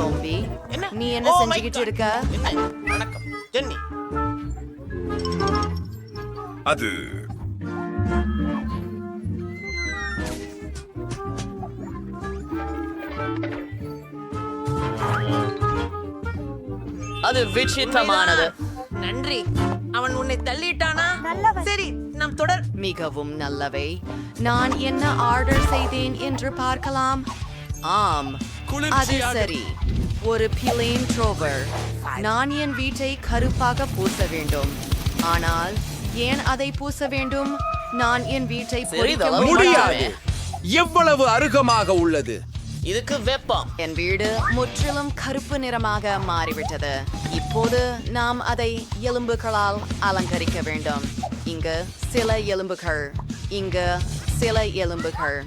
Zombie, என்ன? நீ என்ன Oh my செஞ்சுக்கிட்டு God. இருக்க? என்ன? வணக்கம் ஜென்னி. அது அது விசித்திரமானது. நன்றி. அவன் உன்னை தள்ளிட்டானா? சரி, நாம் தொடர். மிகவும் நல்லவை. நான் என்ன ஆர்டர் செய்தேன் என்று பார்க்கலாம். ஆம், அது சரி. ஒரு பிளேன் ட்ரோவர். நான் என் வீட்டை கருப்பாக பூச வேண்டும். ஆனால் ஏன் அதை பூச வேண்டும்? நான் என் வீட்டை பொறிக்க சிறிதளவு முடியாது. எவ்வளவு அருகமாக உள்ளது. இதுக்கு வெப்பம். என் வீடு முற்றிலும் கருப்பு நிறமாக மாறிவிட்டது. இப்போது நாம் அதை எலும்புகளால் அலங்கரிக்க வேண்டும். இங்கு சில எலும்புகள், இங்கு சில எலும்புகள்,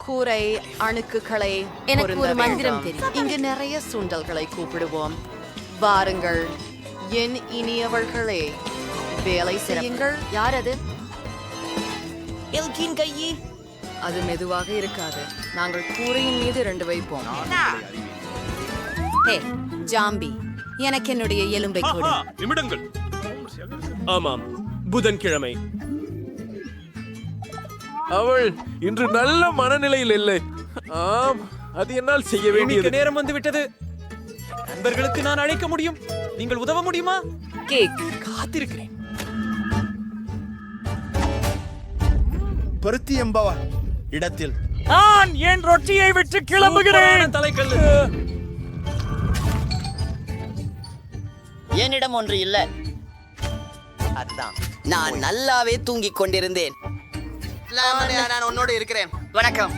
கூரை அணுக்குகளை எனக்கு பொருந்த ஒரு மந்திரம் வேண்டும். தெரியும். இங்கு நிறைய சுண்டல்களை கூப்பிடுவோம். வாருங்கள் என் இனியவர்களே, வேலை செய்யுங்கள். யார் அது? எல்கின் கையி. அது மெதுவாக இருக்காது. நாங்கள் கூரையின் மீது 2 வைப்போம். ஹே ஜாம்பி, எனக்கு என்னுடைய எலும்பை கொடு. நிமிடங்கள். ஆமாம், புதன்கிழமை. அவள் இன்று நல்ல மனநிலையில் இல்லை. ஆம், அது என்னால் செய்ய வேண்டியது. நேரம் வந்து விட்டது. நண்பர்களுக்கு நான் அழைக்க முடியும். நீங்கள் உதவ முடியுமா? கேக். காத்திருக்கிறேன். பருத்தி என்பவர் இடத்தில் நான் என் ரொட்டியை விட்டு கிளம்புகிறேன். தலைக்கல்லு. என்னிடம் ஒன்று இல்ல. அதுதான். நான் நல்லாவே தூங்கிக் கொண்டிருந்தேன். நான் உன்னோடு இருக்கிறேன். வணக்கம்.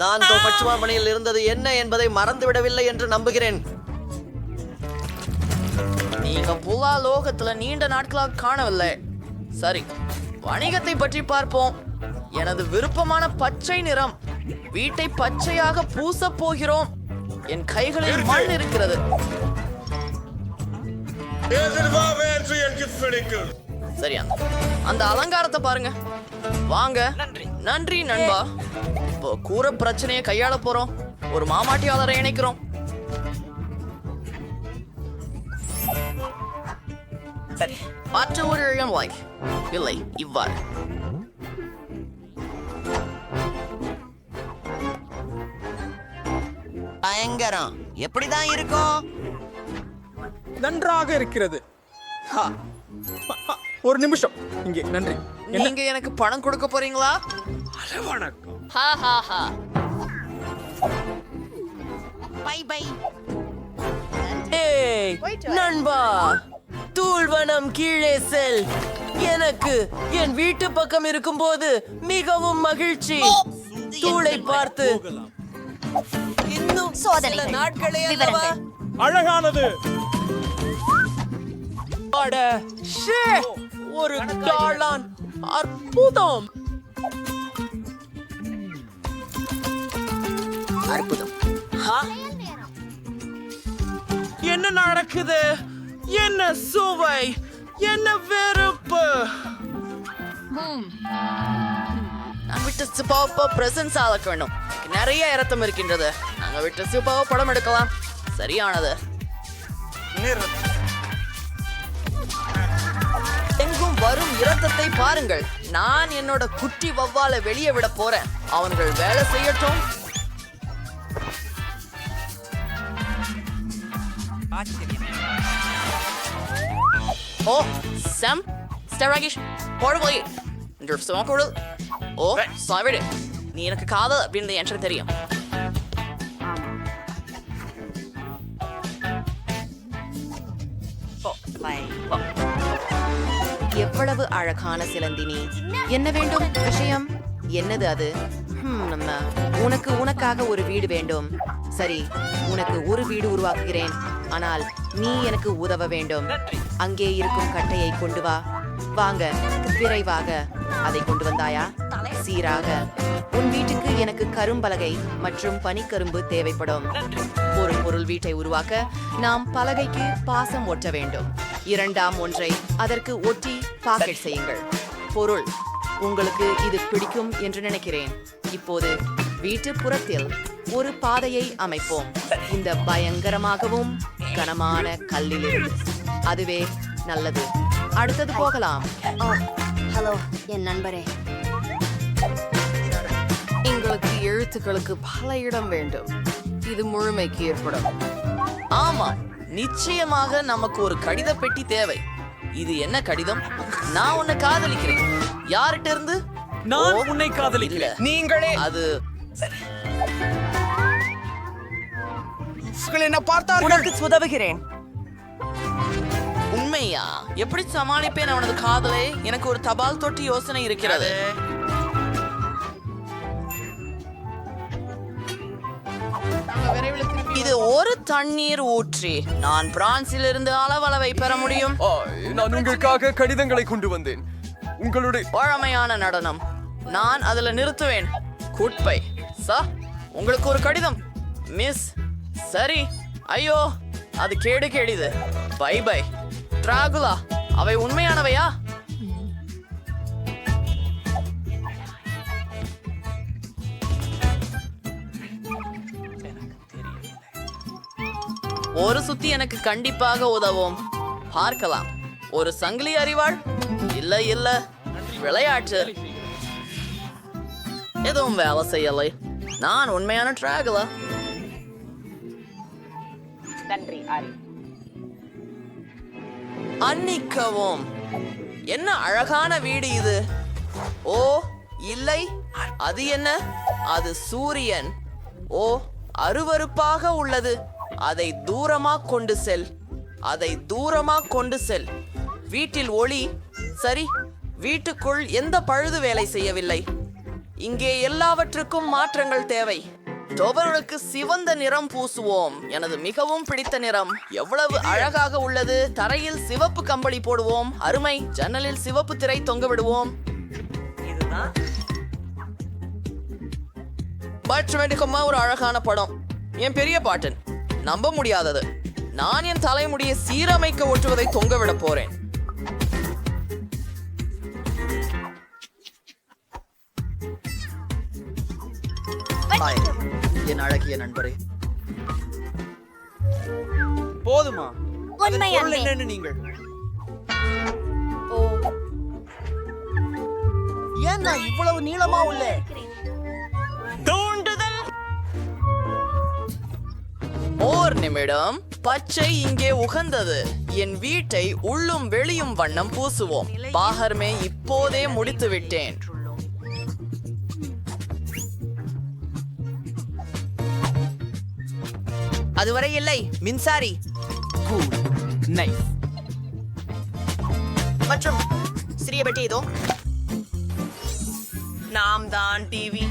நான் பச்சுமாமணியில் இருந்தது என்ன என்பதை மறந்துவிடவில்லை என்று நம்புகிறேன். நீங்க புலா லோகத்துல நீண்ட நாட்களாக காணவில்லை. சரி, வணிகத்தை பற்றி பார்ப்போம். எனது விருப்பமான பச்சை நிறம். வீட்டை பச்சையாக பூசப் போகிறோம். என் கைகளில் மண் இருக்கிறது. சரி, அந்த அலங்காரத்தை பாருங்க. வாங்க. நன்றி நண்பா. இப்போ கூரை பிரச்சனையை கையாள போறோம். ஒரு மாமாட்டியாளரை இணைக்கிறோம். சரி, மற்ற ஒரு இடம் இல்லை, இவ்வாறு. பயங்கரம். எப்படிதான் இருக்கும்? நன்றாக இருக்கிறது. ஹா. ஒரு நிமிஷம் இங்கே. நன்றி. நீங்க எனக்கு பணம் கொடுக்க போறீங்களா? வணக்கம். ஹா ஹா ஹா. Bye bye. ஏய் நண்பா, தூள்வனம் கீழே செல். எனக்கு என் வீட்டு பக்கம் இருக்கும்போது மிகவும் மகிழ்ச்சி. தூளை பார்த்து இன்னும் சில நாட்களே அல்லவா? அழகானது. அட, ஷே, ஒரு டாலான். அற்புதம். அற்புதம். ஹா? என்ன நடக்குது? என்ன சுவை? என்ன வெறுப்பு? நான் விட்டு சூப்பாவை பிரசன்ஸ் ஆளக்க வேண்டும். நிறைய இரத்தம் இருக்கின்றது. நாங்க விட்டு சூப்பாவை படம் எடுக்கலாம். சரியானது. எங்கும் வரும் இரத்தத்தை பாருங்கள். நான் என்னோட குட்டி வவ்வாலை வெளியே விட போறேன். அவன்கள் வேலை செய்யட்டும். ஓ சாம் ஸ்டராகிஷ் போடுவோய் என்று சுமக்கூடு. ஓ சாவிடு, நீ எனக்கு காதல் அப்படின்னு எனக்கு தெரியும். எவ்வளவு அழகான சிலந்தினி. என்ன வேண்டும்? விஷயம் என்னது அது? உனக்காக ஒரு வீடு வேண்டும். சரி, உனக்கு ஒரு வீடு உருவாக்குகிறேன். ஆனால் நீ எனக்கு உதவ வேண்டும். அங்கே இருக்கும் கட்டையை கொண்டு வா. வாங்க, விரைவாக. அதை கொண்டு வந்தாயா? சீராக. உன் வீட்டுக்கு எனக்கு கரும்பலகை மற்றும் பனிக்கரும்பு தேவைப்படும். ஒரு பொருள் வீட்டை உருவாக்க நாம் பலகைக்கு பாசம் ஒட்ட வேண்டும். 2ஆம் ஒன்றை அதற்கு ஒட்டி பாக்கெட் செய்யுங்கள். பொருள் உங்களுக்கு இது பிடிக்கும் என்று நினைக்கிறேன். இப்போது வீட்டு புறத்தில் ஒரு பாதையை அமைப்போம் இந்த பயங்கரமாகவும் கனமான கல்லிலிருந்து. அதுவே நல்லது. அடுத்தது போகலாம். ஹலோ என் நண்பரே. எங்களுக்கு எழுத்துக்களுக்கு பல இடம் வேண்டும். இது முழுமைக்கு ஏற்படும். ஆமா, நிச்சயமாக நமக்கு ஒரு கடித பெட்டி தேவை. இது என்ன கடிதம்? நான் உன்னை காதலிக்கிறேன். யார்கிட்ட இருந்து? நான் ஓ, உன்னை காதலிக்கிறேன். இல்ல. நீங்களே அது என்ன பார்த்தார்கள்? உனக்கு உதவுகிறேன். உண்மையா? எப்படி சமாளிப்பேன் அவனது காதலை? எனக்கு ஒரு தபால் தொட்டி யோசனை இருக்கிறது. இது ஒரு தண்ணீர் ஊற்றி நான் பிரான்சில் இருந்து அளவளவை பெற முடியும். நான் உங்களுக்காக கடிதங்களை கொண்டு வந்தேன். உங்களுடைய பழமையான நடனம். நான் அதுல நிறுத்துவேன். குட்பை சா, உங்களுக்கு ஒரு கடிதம் மிஸ். சரி. ஐயோ, அது கேடு கேடிது. By by Dracula. அவை உண்மையானவையா? ஒரு சுத்தி எனக்கு கண்டிப்பாக உதவும். பார்க்கலாம். ஒரு சங்கிலி அறிவாள்? இல்ல இல்ல, விளையாட்டு எதுவும் வேலை செய்யலை. நான் உண்மையான டிராகுலா. அன்னிக்கவும். என்ன அழகான வீடு இது. ஓ இல்லை, அது என்ன? அது சூரியன். ஓ, அருவருப்பாக உள்ளது. அதை தூரமா கொண்டு செல். அதை தூரமா கொண்டு செல். வீட்டில் ஒளி. சரி, வீட்டுக்குள் எந்த பழுது வேலை செய்யவில்லை. இங்கே எல்லாவற்றுக்கும் மாற்றங்கள் தேவை. டோபர்களுக்கு சிவந்த நிறம் பூசுவோம். எனது மிகவும் பிடித்த நிறம். எவ்வளவு அழகாக உள்ளது. தரையில் சிவப்பு கம்பளி போடுவோம். அருமை. ஜன்னலில் சிவப்பு திரை தொங்க விடுவோம். பட்மெடிக்கமா ஒரு அழகான படம். என் பெரிய பாட்டன். நம்ப முடியாதது. நான் என் தலைமுடியை சீரமைக்க ஒட்டுவதை தொங்க விட போறேன். என் அழகிய நண்பரே. போதுமா? அதன் பொருள் என்னன்னு நீங்கள் ஏன் நான் இவ்வளவு நீளமா உள்ள தூண்டுதல்? ஓர் நிமிடம். பச்சை இங்கே உகந்தது. என் வீட்டை உள்ளும் வெளியும் வண்ணம் பூசுவோம். பாகர்மே இப்போதே முடித்து விட்டேன். அதுவரை இல்லை. மின்சாரி மற்றும் சிறிய பெட்டி இதோ. நாம் தான் டிவி.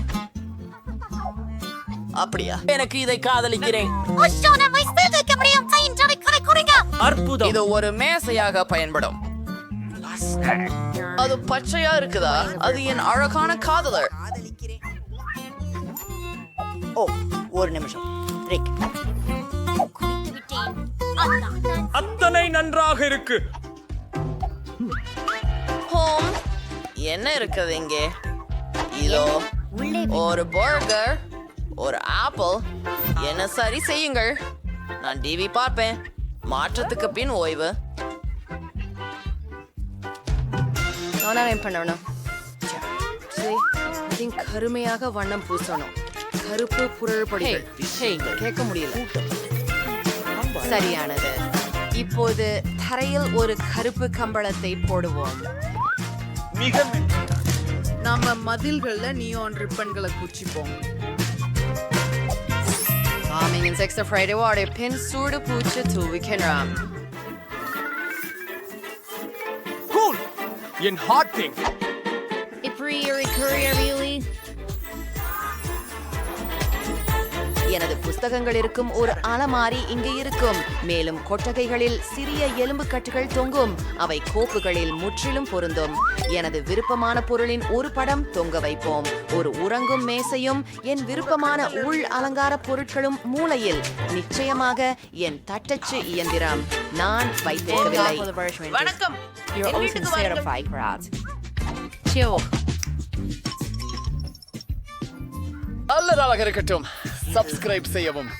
அப்படியா? எனக்கு இதை காதலிக்கிறேன். அற்புதம். இது ஒரு மேசையாக பயன்படும். அது பச்சையா இருக்குதா? அது என் அழகான காதலர். ஓ, ஒரு நிமிஷம். ரிக், அத்தனை நன்றாக இருக்கு. ஹோம், என்ன இருக்குது இங்கே? இதோ ஒரு பர்கர், ஒரு ஆப்பிள். என்ன சரி செய்யுங்கள். நான் டிவி பார்ப்பேன். மாற்றத்துக்கு பின் ஓய்வு. நான் பண்ணணும். சரி, இதின் கருமையாக வண்ணம் பூசணும். கருப்பு புரள்படிகள். கேட்க முடியல. சரியானது. இப்போது தரையில் ஒரு கருப்பு கம்பளத்தை போடுவோம். நம்ம மதில்கள்ல neon ரிப்பன்களை குச்சிப்போம். Calming insects of Friday water pin சூடு பூச்சு தூவிக்கின்றாம். என் ஹார்ட் திங். எனது புஸ்தகங்கள் இருக்கும் ஒரு அலமாரி இங்கே இருக்கும். மேலும் கொட்டகைகளில் சிறிய எலும்பு கட்டுகள் தொங்கும். அவை கோப்புகளில் முற்றிலும் பொருந்தும். எனது விருப்பமான பொருளின் ஒரு படம் தொங்க வைப்போம். ஒரு உறங்கும் மேசையும் என் விருப்பமான உள் அலங்கார பொருட்களும் மூலையில். நிச்சயமாக என் தட்டச்சு இயந்திரம். நான் வைத்திருக்கவில்லை. வணக்கம். என் வீட்டுக்கு வாருங்கள். நல்லதாக இருக்கட்டும். சப்ஸ்கிரைப் செய்யவும்.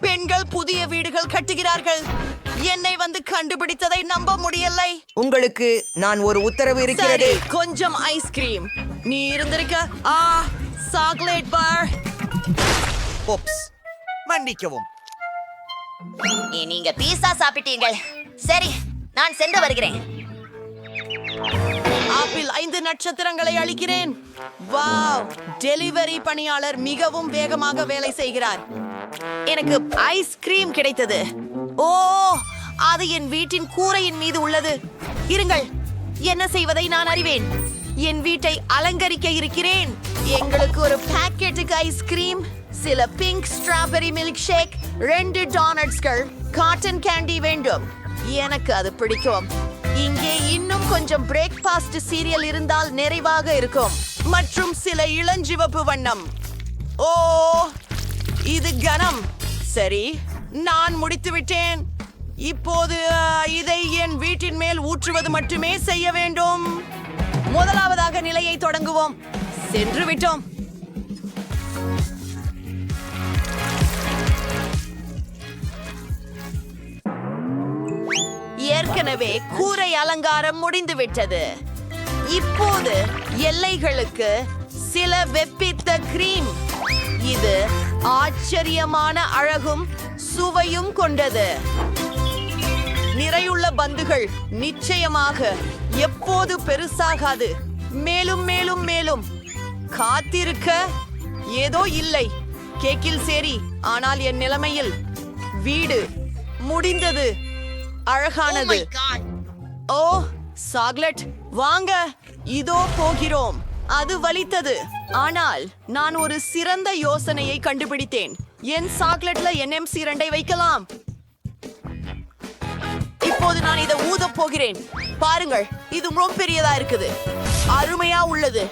பெண்கள் புதிய வீடுகள் கட்டுகிறார்கள். என்னை வந்து கண்டுபிடித்ததை நம்ப முடியலை. உங்களுக்கு நான் ஒரு உத்தரவு இருக்கிறது. சரி, கொஞ்சம் ஐஸ்கிரீம். நீ இருந்திருக்க. Chocolate bar. ஓப்ஸ், மன்னிக்கவும். நீங்க பீஸா சாப்பிட்டீர்கள். சரி, நான் சென்று வருகிறேன். ஆப்பிள் 5 நட்சத்திரங்களை அளிக்கிறேன். வாவ், டெலிவரி பணியாளர் மிகவும் வேகமாக வேலை செய்கிறார். எனக்கு ஐஸ்கிரீம் கிடைத்தது. ஓ, அது என் வீட்டின் கூரையின் மீது உள்ளது. இருங்கள், என்ன செய்வதை நான் அறிவேன். என் வீட்டை அலங்கரிக்க இருக்கிறேன். எங்களுக்கு ஒரு பாக்கெட்டுக்கு ஐஸ்கிரீம், சில பிங்க் ஸ்ட்ராபெரி மில்க் ஷேக், 2 டோனட்ஸ்கள், காட்டன் கேண்டி வேண்டும். எனக்கு அது பிடிக்கும். இங்கே இன்னும் கொஞ்சம் பிரேக்ஃபாஸ்ட் சீரியல் இருந்தால் நிறைவாக இருக்கும். மற்றும் சில இளஞ்சிவப்பு வண்ணம். ஓ, இது கனம். சரி, நான் முடித்து விட்டேன். இப்போது இதை என் வீட்டின் மேல் ஊற்றுவது மட்டுமே செய்ய வேண்டும். முதலாவதாக நிலையை தொடங்குவோம். சென்று விட்டோம். ஏற்கனவே கூரை அலங்காரம் முடிந்து விட்டது. இப்போது எல்லைகளுக்கு சில வெப்பித்த கிரீம். இது ஆச்சரியமான அழகும் சுவையும் கொண்டது. நிறையுள்ள பந்துகள் நிச்சயமாக எப்போது பெருசாகாது. மேலும் மேலும் மேலும் காத்திருக்க ஏதோ இல்லை. கேக்கில் சரி, ஆனால் என் நிலைமையில் வீடு முடிந்தது. அழகானது. ஓ, சாக்லேட் வாங்க, இதோ போகிறோம். அது வலித்தது, ஆனால் நான் ஒரு சிறந்த யோசனையை கண்டுபிடித்தேன். என் சாக்லேட்ல NMC 2 வைக்கலாம். இப்போது நான் இதை ஊதப் போகிறேன். பாருங்கள், இது ரொம்ப பெரியதா இருக்குது. அருமையா உள்ளது.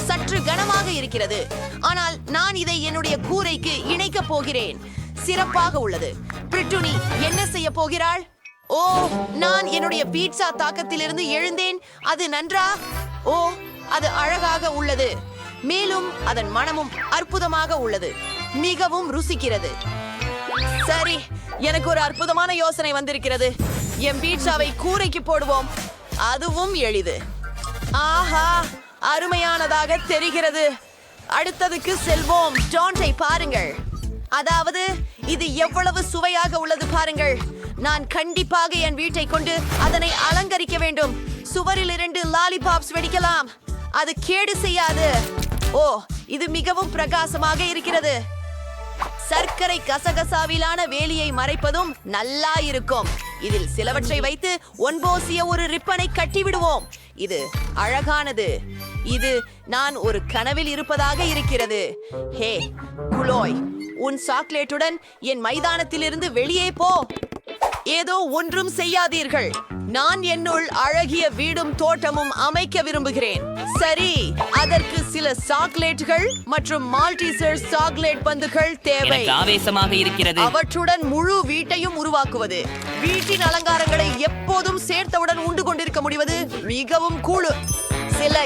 சற்று கனமாக இருக்கிறது, ஆனால் நான் இதை என்னுடைய கூரைக்கு இணைக்கப் போகிறேன். சிறப்பாக உள்ளது. பிரிட்டுனி என்ன செய்ய போகிறாள்? ஓ, நான் என்னுடைய பீட்சா தாக்கத்திலிருந்து எழுந்தேன். அது நன்றா? ஓ, அது அழகாக உள்ளது. மேலும் அதன் மனமும் அற்புதமாக உள்ளது. மிகவும் ருசிக்கிறது. சரி, எனக்கு ஒரு அற்புதமான யோசனை வந்திருக்கிறது. என் பீட்சாவை கூரைக்கு போடுவோம். அதுவும் எளிது. ஆஹா, அருமையானதாக தெரிகிறது. அடுத்ததுக்கு செல்வோம். ஜான்டை பாருங்கள். அதாவது இது எவ்வளவு சுவையாக உள்ளது பாருங்கள். நான் கண்டிப்பாக என் வீட்டை கொண்டு அதனை அலங்கரிக்க வேண்டும். சுவரில் 2 லாலிபாப்ஸ் வெடிக்கலாம். அது கேடு செய்யாது. ஓ, இது மிகவும் பிரகாசமாக இருக்கிறது. சர்க்கரை கசகசாவிலான வேலியை மறைப்பதும் நல்லா இருக்கும். இதில் சிலவற்றை வைத்து ஒன்போசிய ஒரு ரிப்பனை கட்டிவிடுவோம். இது அழகானது. இது நான் ஒரு கனவில் இருப்பதாக இருக்கிறது. ஹே குலோய், உன் சாக்லேட்டுடன் என் மைதானத்திலிருந்து வெளியே போ. ஏதோ ஒன்றும் செய்யாதீர்கள். நான் என்னுள் அழகிய வீடும் தோட்டமும் அமைக்க விரும்புகிறேன். சரி, அதற்கு சில சாக்லேட்டுகள் மற்றும் மால்டீசர் சாக்லேட் பந்துகள் தேவை. ஆவேசமாக இருக்கிறது. அவற்றுடன் முழு வீட்டையும் உருவாக்குவது. வீட்டின் அலங்காரங்களை எப்போதும் சேர்த்தவுடன் உண்டு கொண்டிருக்க முடிவது மிகவும் கூழு. சில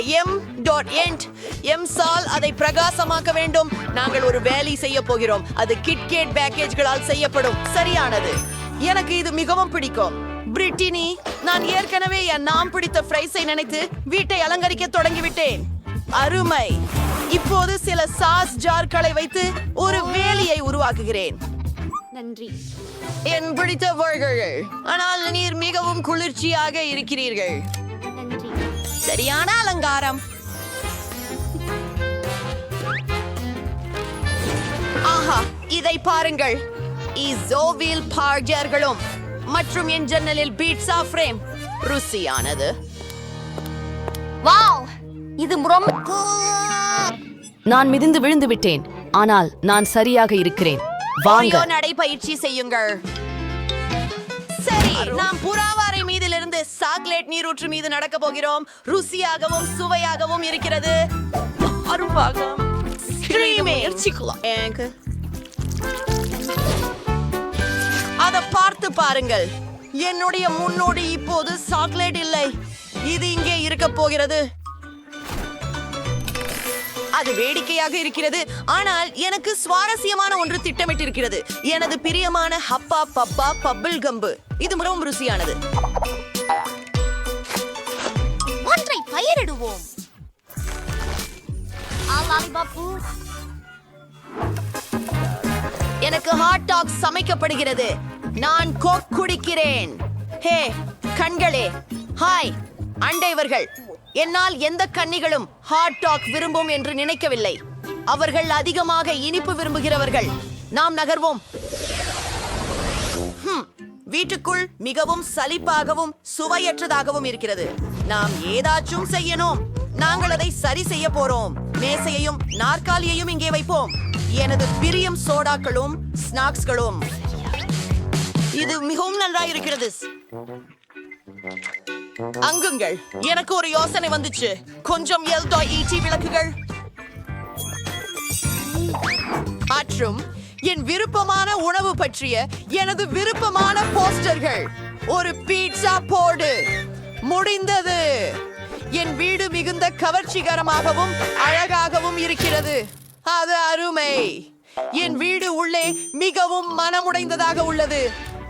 எம்சால் அதை பிரகாசமாக்க வேண்டும். நாங்கள் ஒரு வேலை செய்ய போகிறோம். அது கிட்கேட் பேக்கேஜ்களால் செய்யப்படும். சரியானது. எனக்கு இது மிகவும் பிடிக்கும். பிரிட்டினி, நான் ஏற்கனவே என் நாம் பிடித்த ஃப்ரைஸை நினைத்து வீட்டை அலங்கரிக்க தொடங்கிவிட்டேன். அருமை. இப்போது சில சாஸ் ஜார்களை வைத்து ஒரு வேலியை உருவாக்குகிறேன். நன்றி. என் பிடித்தவர்கள், ஆனால் நீர் மிகவும் குளிர்ச்சியாக இருக்கிறீர்கள். நன்றி. சரியான அலங்காரம். ஆஹா, இதை பாருங்கள். இசோவில் பார்ஜர்களும் மற்றும் என் ஜன்னலில் பீட்சா ஃப்ரேம். ருசியானது. வாவ், இது ரொம்ப. நான் மிதிந்து விழுந்து விட்டேன், ஆனால் நான் சரியாக இருக்கிறேன். வாங்க, நடைபயிற்சி செய்யுங்கள். சரி, நாம் புறாவாரை மீதிலிருந்து சாக்லேட் நீரூற்று மீது நடக்க போகிறோம். ருசியாகவும் சுவையாகவும் இருக்கிறது. அதை பார்த்து பாருங்கள். என்னுடைய முன்னோடி இப்போது சாக்லேட் இல்லை. இது இங்கே இருக்க போகிறது. அது வேடிக்கையாக இருக்கிறது, ஆனால் எனக்கு சுவாரஸ்யமான ஒன்று திட்டமிட்டிருக்கிறது. எனது பிரியமான ஹப்பா பப்பா பப்பிள் கம்பு. இது மிகவும் ருசியானது. ஒன்றை பயிரிடுவோம். லாலிபாப்பு. எனக்கு ஹாட் டாக் சமைக்கப்படுகிறது. நான் கோக் குடிக்கிறேன். ஹே கண்களே, ஹாய் அண்டைவர்கள். என்னால் எந்த கன்னிகளும் ஹாட் டாக் விரும்பும் என்று நினைக்கவில்லை. அவர்கள் அதிகமாக இனிப்பு விரும்புகிறவர்கள். நாம் நகர்வோம். வீட்டுக்குள் மிகவும் சலிப்பாகவும் சுவையற்றதாகவும் இருக்கிறது. நாம் ஏதாச்சும் செய்யணும். நாங்கள் அதை சரி செய்ய போறோம். மேசையையும் நாற்காலியையும் இங்கே வைப்போம். எனது பிரியம் சோடாக்களும் ஸ்நாக்ஸ்களும். இது மிகவும் நன்றாக இருக்கிறது. அங்குங்கள், எனக்கு ஒரு யோசனை வந்துச்சு. கொஞ்சம் எல்டாய்டி விளக்குகள் மற்றும் என் விருப்பமான உணவு பற்றிய எனது விருப்பமான போஸ்டர்கள். ஒரு பீட்சா போடு. முடிந்தது. என் வீடு மிகுந்த கவர்ச்சிகரமாகவும் அழகாகவும் இருக்கிறது. அது அருமை. என் வீடு உள்ளே மிகவும் மனமுடைந்ததாக உள்ளது.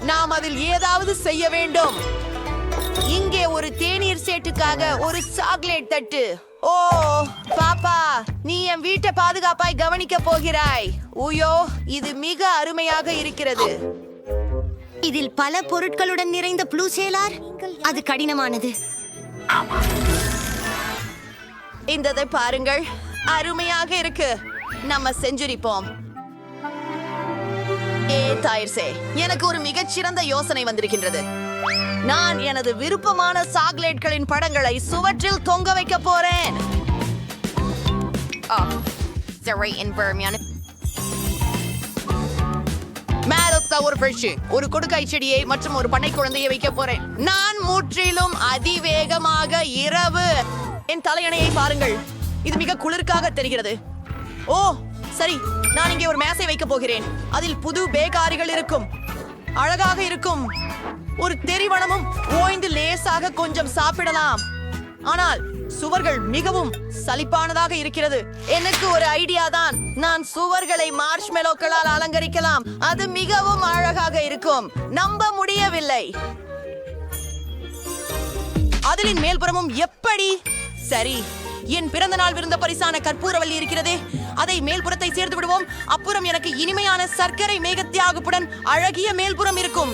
நாம் அதில் ஏதாவது செய்ய வேண்டும். இங்கே ஒரு தேநீர் சேட்டுக்காக ஒரு சாக்லேட் தட்டு. ஓ பாப்பா, நீ என் வீட்டை பாதுகாப்பாய் கவனிக்க போகிறாய். உயோ, இது மிக அருமையாக இருக்கிறது. இதில் பல பொருட்களுடன் நிறைந்த ப்ளூ சேலார். அது கடினமானது. இந்ததை பாருங்கள், அருமையாக இருக்கு. நம்ம செஞ்சுரிப்போம். தாயிர்சே, எனக்கு ஒரு மிகச்சிறந்த யோசனை வந்திருக்கின்றது. நான் எனது விருப்பமான சாக்லேட்களின் படங்களை சுவற்றில் தொங்க வைக்க போறேன். ஒரு கொடுக்காய் செடியை மற்றும் ஒரு பண்ணை குழந்தையை வைக்க போறேன். நான் முற்றிலும் அதிவேகமாக இரவு. என் தலையணையை பாருங்கள், இது மிக குளிர்காக தெரிகிறது. ஓ சரி, நான் இங்கே ஒரு மேசை வைக்க போகிறேன். அதில் புது பேகாரிகள் இருக்கும். அழகாக இருக்கும். ஒரு தெரிவனமும் ஓய்ந்து லேசாக கொஞ்சம் சாப்பிடலாம். ஆனால் சுவர்கள் மிகவும் சலிப்பானதாக இருக்கிறது. எனக்கு ஒரு ஐடியா தான். நான் சுவர்களை மார்ஷ்மெலோக்களால் அலங்கரிக்கலாம். அது மிகவும் அழகாக இருக்கும். நம்ப முடியவில்லை. அதிலின் மேல்புறமும் எப்படி? சரி, என் பிறந்த நாள் விருந்த பரிசான கற்பூரவல்லி இருக்கிறதே, அதை மேல்புறத்தை சேர்த்து விடுவோம். அப்புறம் எனக்கு இனிமையான சர்க்கரை மேகத்தியாகுப்புடன் அழகிய மேல்புறம் இருக்கும்.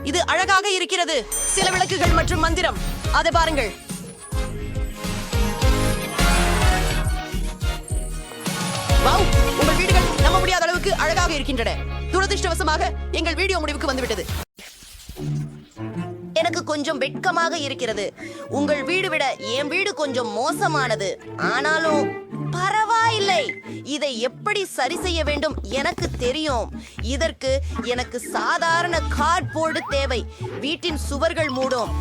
இது அழகாக இருக்கிறது. சில விளக்குகள் மற்றும் மந்திரம். அதை பாருங்கள். வாவ், உங்கள் வீடுகள் நம்ப முடியாத அளவுக்கு அழகாக இருக்கின்றன. துரதிர்ஷ்டவசமாக எங்கள் வீடியோ முடிவுக்கு வந்துவிட்டது. எனக்கு கொஞ்சம் வெட்கமாக இருக்கிறது. உங்கள் வீடு விட என் வீடு கொஞ்சம் மோசமானது. ஆனாலும் பரவாயில்லை. இதை எப்படி சரி செய்ய வேண்டும் எனக்கு தெரியும். இதற்கு எனக்கு சாதாரண கார்ட்போர்டு தேவை. வீட்டின் சுவர்கள் மூடும்.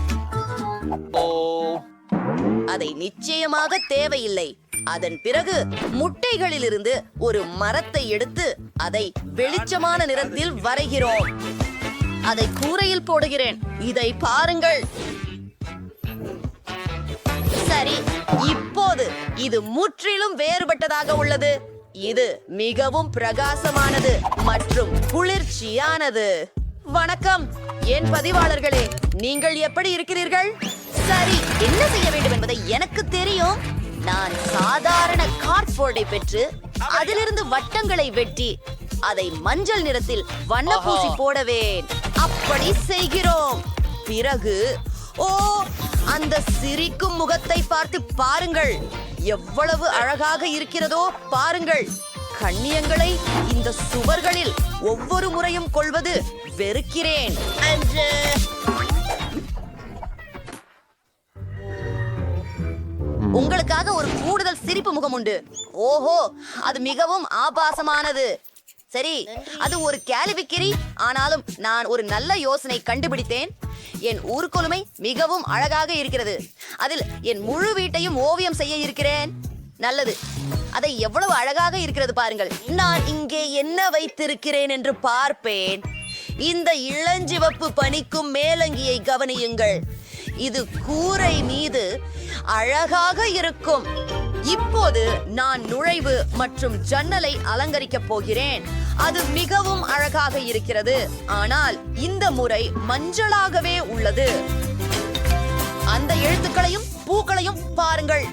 அதை நிச்சயமாக தேவையில்லை. அதன் பிறகு முட்டைகளிலிருந்து ஒரு மரத்தை எடுத்து அதை வெளிச்சமான நிறத்தில் வரைகிறோம். அதை கூரையில் போடுகிறேன். இதை பாருங்கள். சரி, இப்போது இது முற்றிலும் வேறுபட்டதாக உள்ளது. இது மிகவும் பிரகாசமானது மற்றும் குளிர்ச்சியானது. வணக்கம் என் பதிவாளர்களே, நீங்கள் எப்படி இருக்கிறீர்கள்? சரி, என்ன செய்ய வேண்டும் என்பதை எனக்கு தெரியும். நான் சாதாரண கார்ட்போர்டை பெற்று அதிலிருந்து வட்டங்களை வெட்டி அதை மஞ்சள் நிறத்தில் வண்ணப்பூசி போடவேன். அப்படி செய்கிறோம். பிறகு ஓ, அந்த சிரிக்கும் முகத்தை பார்த்து பாருங்கள். எவ்வளவு அழகாக இருக்கிறதோ பாருங்கள். கண்ணியங்களை இந்த சுவர்களில் ஒவ்வொரு முறையும் கொள்வது வெறுக்கிறேன். உங்களுக்காக ஒரு கூடுதல் சிரிப்பு முகம் உண்டு. ஓஹோ, அது மிகவும் ஆபாசமானது. சரி, அது ஒரு கேள்விக்குறி. ஆனாலும் நான் ஒரு நல்ல யோசனை கண்டுபிடித்தேன். என் ஊர்கொலுமை மிகவும் அழகாக இருக்கிறது. அதில் என் முழு வீட்டையும் ஓவியம் செய்ய இருக்கிறேன். நல்லது, அதை எவ்வளவு அழகாக இருக்கிறது பாருங்கள். நான் இங்கே என்ன வைத்திருக்கிறேன் என்று பார்ப்பேன். இந்த இளஞ்சிவப்பு பனிக்கும் மேலங்கியை கவனியுங்கள். இது கூரை மீது அழகாக இருக்கும். இப்போது நான் நுழைவு மற்றும் ஜன்னலை அலங்கரிக்கப் போகிறேன். அது மிகவும் அழகாக இருக்கிறது, ஆனால் இந்த முறை மஞ்சளாகவே உள்ளது. அந்த எழுத்துக்களையும் பூக்களையும் பாருங்கள்.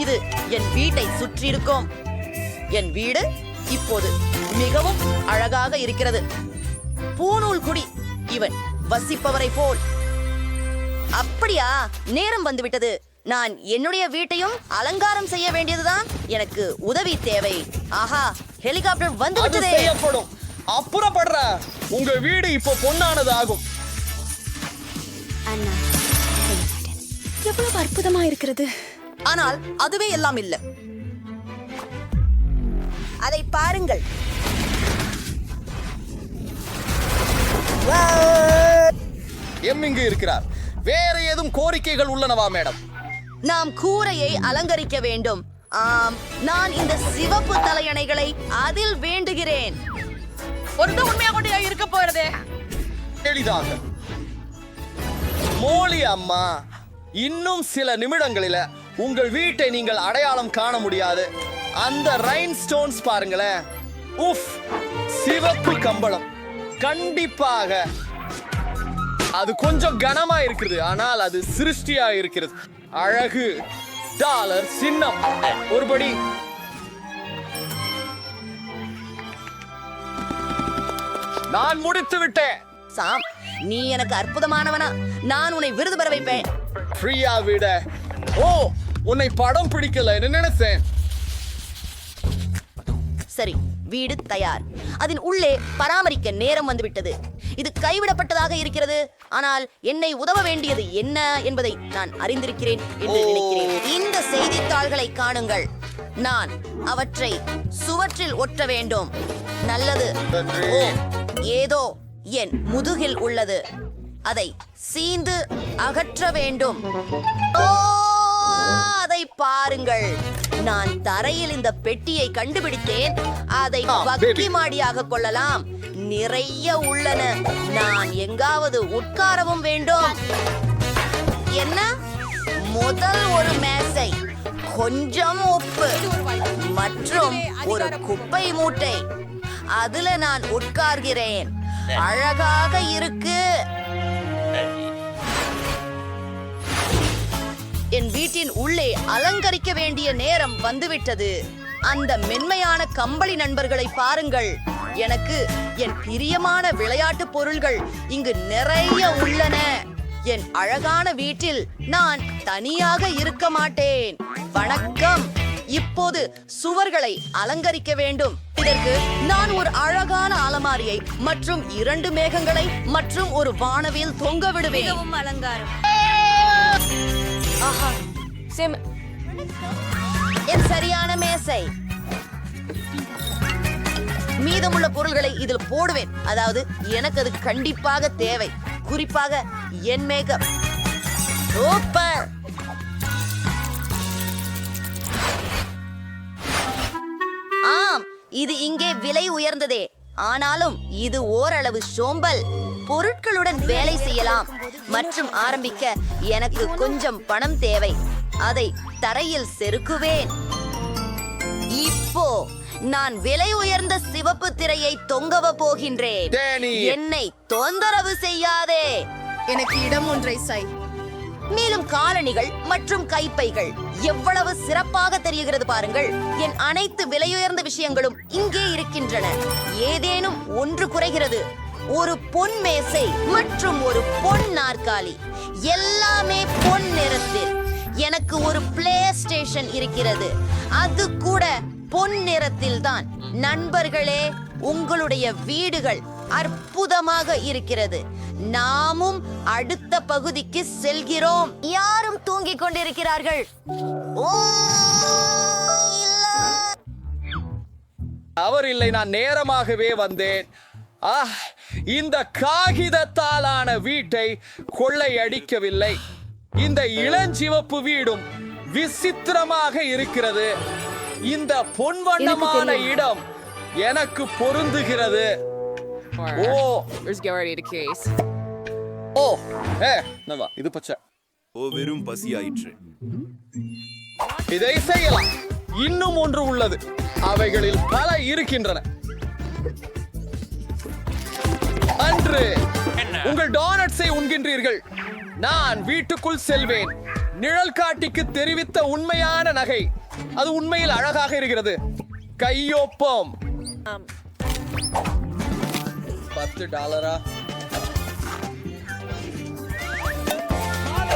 இது என் வீட்டை சுற்றி இருக்கும். என் வீடு இப்போது மிகவும் அழகாக இருக்கிறது. பூநூல் குடி, இவன் வசிப்பவரை போல். அப்படியா, நேரம் வந்துவிட்டது. நான் என்னுடைய வீட்டையும் அலங்காரம் செய்ய வேண்டியதுதான். எனக்கு உதவி தேவை. ஆஹா, ஹெலிகாப்டர் வந்து அது விட்டதே. செய்யப்படும். அப்புறப்படுற உங்க வீடு இப்போ பொன்னானது ஆகும். எவ்வளவு அற்புதமா இருக்கிறது. ஆனால் அதுவே எல்லாம் இல்ல. அதை பாருங்கள். இங்கு இருக்கிறார். வேற ஏதும் கோரிக்கைகள் உள்ளனவா மேடம்? நாம் கூரையை அலங்கரிக்க வேண்டும். ஆம், நான் இந்த சிவப்பு தலையணைகளை அதில் வேண்டுகிறேன். ஒரு உண்மையா கொண்டு இருக்க போறதே. எளிதாக மோலி அம்மா, இன்னும் சில நிமிடங்களில உங்கள் வீட்டை நீங்கள் அடையாளம் காண முடியாது. அந்த ரைன் ஸ்டோன்ஸ் பாருங்களேன். உஃப், சிவப்பு கம்பளம். கண்டிப்பாக அது கொஞ்சம் கனமா இருக்குது, ஆனால் அது சிருஷ்டியா இருக்கிறது. அழகு டாலர் சின்னம். ஒருபடி நான் முடித்து விட்டேன். சாம், நீ எனக்கு அற்புதமானவனா. நான் உன்னை விருது பெற வைப்பேன். ஃப்ரீயா விட. ஓ, உன்னை படம் பிடிக்கல நினைச்சேன். சரி, வீடு தயார். அதன் உள்ளே பராமரிக்க நேரம் வந்துவிட்டது. இது கைவிடப்பட்டதாக இருக்கிறது, ஆனால் என்னை உதவ வேண்டியது என்ன என்பதை நான் அறிந்திருக்கிறேன் என்று நினைக்கிறேன். இந்த செய்தித்தாள்களை காணுங்கள். நான் அவற்றை சுவற்றில் ஒட்ட வேண்டும். நல்லது. ஓ, ஏதோ என் முதுகில் உள்ளது. அதை சீந்து அகற்ற வேண்டும். ஓ, அதை பாருங்கள். நான் தரையில் இந்த பெட்டியை கண்டுபிடித்தேன். அதை பக்கி மாடியாக கொள்ளலாம். நிறைய உள்ளன. நான் எங்காவது உட்காரவும் வேண்டும். என்ன? முதல் ஒரு மேசை, கொஞ்சம் உப்பு மற்றும் ஒரு குப்பை மூட்டை. அதுல நான் உட்கார்கிறேன். அழகாக இருக்கு. என் வீட்டின் உள்ளே அலங்கரிக்க வேண்டிய நேரம் வந்துவிட்டது. அந்த மென்மையான கம்பளி நண்பர்களை பாருங்கள். எனக்கு என் பிரியமான விளையாட்டு பொருள்கள் இங்கு நிறைய உள்ளன. என் அழகான வீட்டில் நான் தனியாக இருக்க மாட்டேன். வணக்கம். இப்போது சுவர்களை அலங்கரிக்க வேண்டும். இதற்கு நான் ஒரு அழகான அலமாரியை மற்றும் 2 மேகங்களை மற்றும் ஒரு வானவில் தொங்க விடுவேன். அலங்காரம். ஆஹா, என் சரியான மேசை. மீதமுள்ள பொருள்களை இதில் போடுவேன். அதாவது எனக்கு அது கண்டிப்பாக தேவை. குறிப்பாக என் மேக்கப். சூப்பர். ஆம், இது இங்கே விலை உயர்ந்ததே. ஆனாலும் இது ஓரளவு சோம்பல். பொருட்களுடன் வேலை செய்யலாம் மற்றும் ஆரம்பிக்க எனக்கு கொஞ்சம் பணம் தேவை. அதை தரையில் செருக்குவேன். இப்போ நான் விலை உயர்ந்த சிவப்பு திரையை தொங்கவ போகின்றேன். டேனி. என்னை தொந்தரவு செய்யாதே. எனக்கு இடம் ஒன்றை செய். மேலும் காலணிகள் மற்றும் கைப்பைகள் எவ்வளவு சிறப்பாக தெரிகிறது பாருங்கள். என் அனைத்து விலையுயர்ந்த விஷயங்களும் இங்கே இருக்கின்றன. ஏதேனும் ஒன்று குறைகிறது. ஒரு பொன் மேசை மற்றும் ஒரு பொன் நாற்காலி. எல்லாமே பொன் நிறத்தில். எனக்கு ஒரு பிளே ஸ்டேஷன் இருக்கிறது. அது கூட பொன் நிறத்தில் தான். நண்பர்களே, உங்களுடைய வீடுகள் அற்புதமாக இருக்கிறது. நாமும் அடுத்த பகுதிக்கு செல்கிறோம். யாரும் தூங்கிக் கொண்டிருக்கிறார்கள். ஓ, அவர் இல்லை, நான் நேரமாகவே வந்தேன். இந்த காகிதத்தாலான வீட்டை கொள்ளையடிக்கவில்லை. இந்த இளஞ்சிவப்பு வீடும் விசித்திரமாக இருக்கிறது. இந்த பொன்வண்ணமான இடம் எனக்கு பொருந்துகிறது. ஓ, ஓ, இது பச்சை. வெறும் பசியாயிற்று. இதை செய்யலாம். இன்னும் ஒன்று உள்ளது. அவைகளில் பல இருக்கின்றன. அன்று உங்கள் டோனட்ஸை உண்கின்றீர்கள். நான் வீட்டுக்குள் செல்வேன். நிழல் காட்டிக்கு தெரிவித்த உண்மையான நகை. அது உண்மையில் அழகாக இருக்கிறது. கையொப்பம் $10.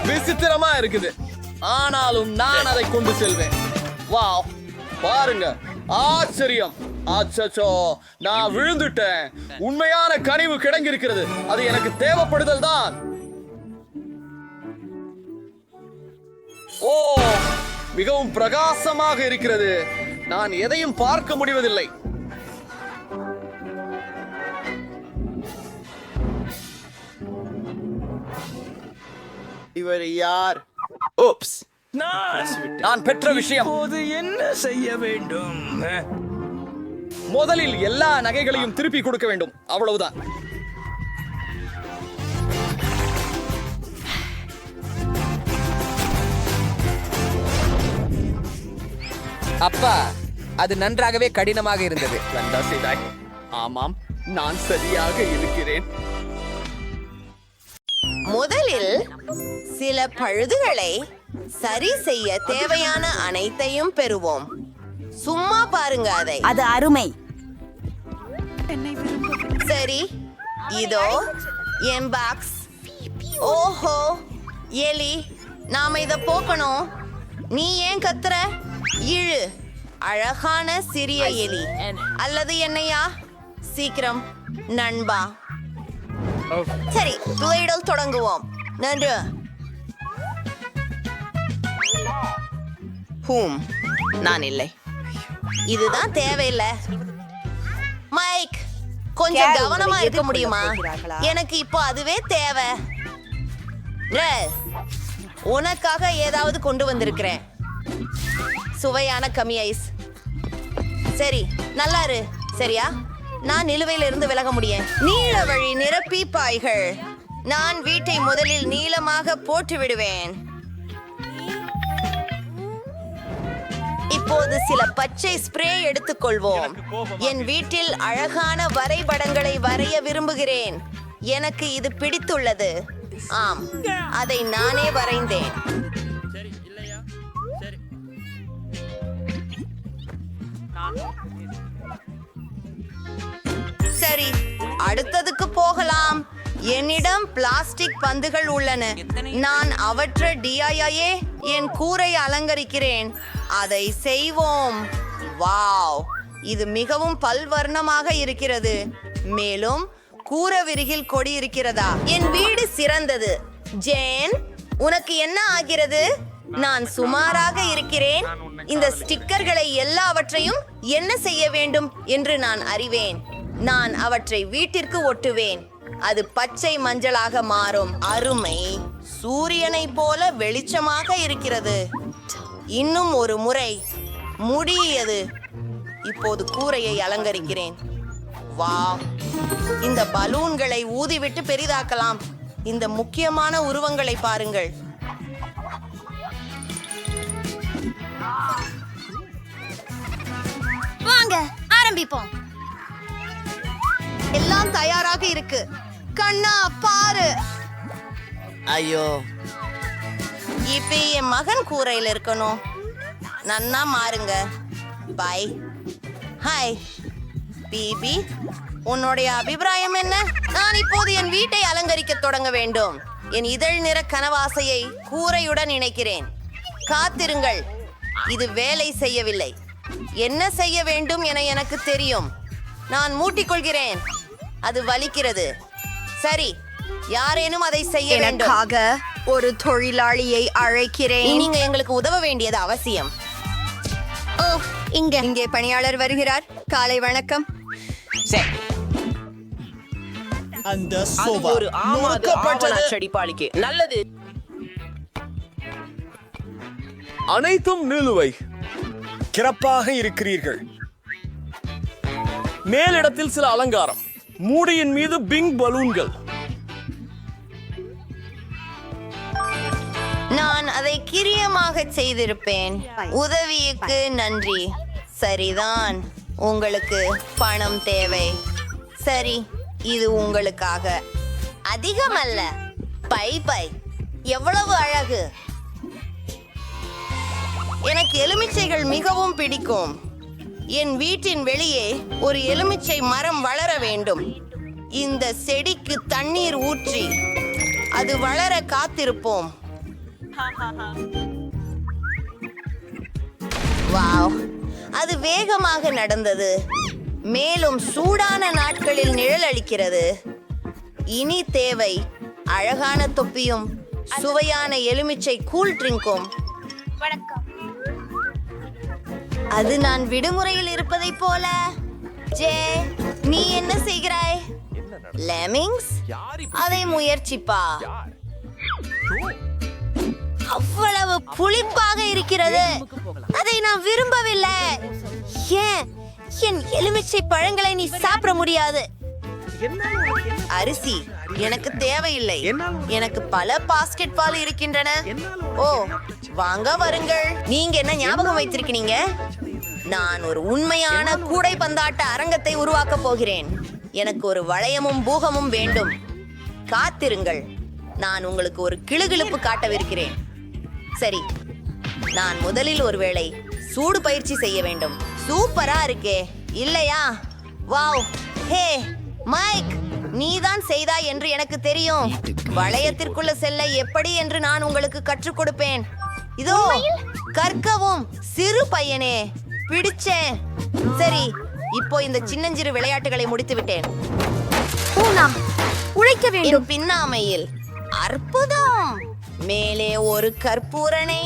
விசித்திரமா இருக்குது. ஆனாலும் நான் அதை கொண்டு செல்வேன். வாவ், பாருங்க, ஆச்சரியம். அச்சச்சோ, நான் விழுந்துட்டேன். உண்மையான கனிவு கிடங்கிருக்கிறது. அது எனக்கு தேவைப்படுதல் தான். ஓ, மிகவும் பிரகாசமாக இருக்கிறது. நான் எதையும் பார்க்க முடிவதில்லை. இவர் யார்? ஓப்ஸ், நான் பெற்ற விஷயம். என்ன செய்ய வேண்டும்? முதலில் எல்லா நகைகளையும் திருப்பி கொடுக்க வேண்டும். அவ்வளவுதான். அப்பா, அது நன்றாகவே கடினமாக இருந்தது. நன்றா செய்தாய். ஆமாம், நான் சரியாக இருக்கிறேன். முதலில் சில பழுதுகளை சரி செய்ய தேவையான அனைத்தையும் பெறுவோம். சும்மா பாருங்க அதை. அது அருமை. சரி, இதோ என் பாக்ஸ். ஓஹோ, எலி, நாம இத போக்கணும். நீ ஏன் கத்துற? இழு. அழகான சிறிய எலி அல்லது என்னையா? சீக்கிரம் நண்பா. சரி, துளையிடல் தொடங்குவோம். நன்று. நான் இல்லை. இதுதான் தேவையில்லை. மைக், கொஞ்சம் கவனமா இருக்க முடியுமா? எனக்கு இப்போ அதுவே தேவை. ரே, உனக்காக ஏதாவது கொண்டு வந்திருக்கிறேன். சுவையான கம்மி ஐஸ். சரி, நல்லா இரு. சரியா? நான் நிலுவையில இருந்து விலக முடியும். நீல வழி நிரப்பி பாய்கள். நான் வீட்டை முதலில் நீளமாக போட்டு விடுவேன். இப்போது சில பச்சை ஸ்ப்ரே எடுத்துக்கொள்வோம். என் வீட்டில் அழகான வரைபடங்களை வரைய விரும்புகிறேன். எனக்கு இது பிடித்துள்ளது. ஆம், அதை நானே வரைந்தேன். சரி, அடுத்ததுக்கு போகலாம். என்னிடம் பிளாஸ்டிக் பந்துகள் உள்ளன. நான் அவற்றை டிஐஏ என் கூரை அலங்கரிக்கிறேன். அதை செய்வோம். வாவ், இது மிகவும் பல்வர்ணமாக இருக்கிறது. மேலும் கூரவிரிகில் கொடி இருக்கிறதா? என் வீடு சிறந்தது. ஜேன், உனக்கு என்ன ஆகிறது? நான் சுமாராக இருக்கிறேன். இந்த ஸ்டிக்கர்களை எல்லாவற்றையும் என்ன செய்ய வேண்டும் என்று நான் அறிவேன். நான் அவற்றை வீட்டிற்கு ஒட்டுவேன். அது பச்சை மஞ்சளாக மாறும். அருமை. சூரியனை போல வெளிச்சமாக இருக்கிறது. இன்னும் ஒரு முறை முடியது. இப்போது கூரையை அலங்கரிக்கிறேன். வாவ், இந்த பலூன்களை ஊதிவிட்டு பெரிதாக்கலாம். இந்த முக்கியமான உருவங்களை பாருங்கள். வாங்க ஆரம்பிப்போம். எல்லாம் தயாராக இருக்கு. கண்ணா பாரு. ஐயோ, இப்ப என் மகன் கூரையில் இருக்கணும். நன்னா மாறுங்க. பை. ஹாய் பிபி, உன்னுடைய அபிப்பிராயம் என்ன? நான் இப்போது என் வீட்டை அலங்கரிக்க தொடங்க வேண்டும். என் இதழ் நிற கனவாசையை கூரையுடன் இணைக்கிறேன். காத்திருங்கள், இது வேலை செய்யவில்லை. என்ன செய்ய வேண்டும் என எனக்கு தெரியும். நான் மூட்டிக்கொள்கிறேன். அது வலிக்கிறது. சரி, யாரேனும் அதை செய்ய வேண்டும். ஒரு தொழிலாளியை அழைக்கிறேன். நீங்க எங்களுக்கு உதவ வேண்டியது அவசியம். ஓ, இங்கே பணியாளர் வருகிறார். காலை வணக்கம். ஒரு ஆவண செடிப்பாளிக்கு நல்லது. அனைத்தும் நிலுவை. சிறப்பாக இருக்கிறீர்கள். மேலிடத்தில் சில அலங்காரம். மூடியின் மீது பிங் பலூன்கள். நான் அதை கிரியமாக செய்திருப்பேன். உதவிக்கு நன்றி. சரிதான், உங்களுக்கு பணம் தேவை. சரி, இது உங்களுக்காக. அதிகமல்ல. பை பை, எவ்வளவு அழகு. எனக்கு எலுமிச்சைகள் மிகவும் பிடிக்கும். என் வீட்டின் வெளியே ஒரு எலுமிச்சை மரம் வளர வேண்டும். இந்த செடிக்கு தண்ணீர் ஊற்றி அது வளர காத்திருப்போம். வாவ், அது வேகமாக நடந்தது. மேலும் சூடான நாட்களில் நிழல் அளிக்கிறது. இனி தேவை அழகான தொப்பியும் சுவையான எலுமிச்சை கூல் ட்ரிங்கும். அது நான் விடுமுறையில் இருப்பதை போல. ஜே, நீ என்ன செய்கிறாய்? லெமிங்ஸ், அதை முயற்சிப்பா. அவ்வளவு புளிப்பாக இருக்கிறது. அதை நான் விரும்பவில்லை. ஏன் என் எலுமிச்சை பழங்களை நீ சாப்பிட முடியாது? அரிசி எனக்கு தேவையில்லை. எனக்கு பல பாஸ்கெட் பால் இருக்கின்றன. ஓ, வாங்க வருங்கள். நீங்க என்ன ஞாபகம் வைத்திருக்கீங்க? நான் ஒரு உண்மையான கூடைப்பந்தாட்ட அரங்கத்தை உருவாக்க போகிறேன். எனக்கு ஒரு வளையமும் பூகமும் வேண்டும். காத்திருங்கள், நான் உங்களுக்கு ஒரு கிளுகிளுப்பு காட்டவிருக்கிறேன். சரி, நான் முதலில் ஒருவேளை சூடு பயிற்சி செய்ய வேண்டும். சூப்பரா இருக்கே, இல்லையா? வாவ், ஹே மைக், நீதான் செய்தாய் என்று எனக்கு தெரியும். வளையத்திற்குள்ள செல்ல எப்படி என்று நான் உங்களுக்கு கற்றுக் கொடுப்பேன். இதோ கற்கவும். சிறு பையனே, பிடிச்சேன். சரி, இப்போ இந்த சின்னஞ்சிறு விளையாட்டுகளை முடித்து விட்டேன். உழைக்க வேண்டும். என் பின்னாமையில் அற்புதம். மேலே ஒரு கற்பூரணை.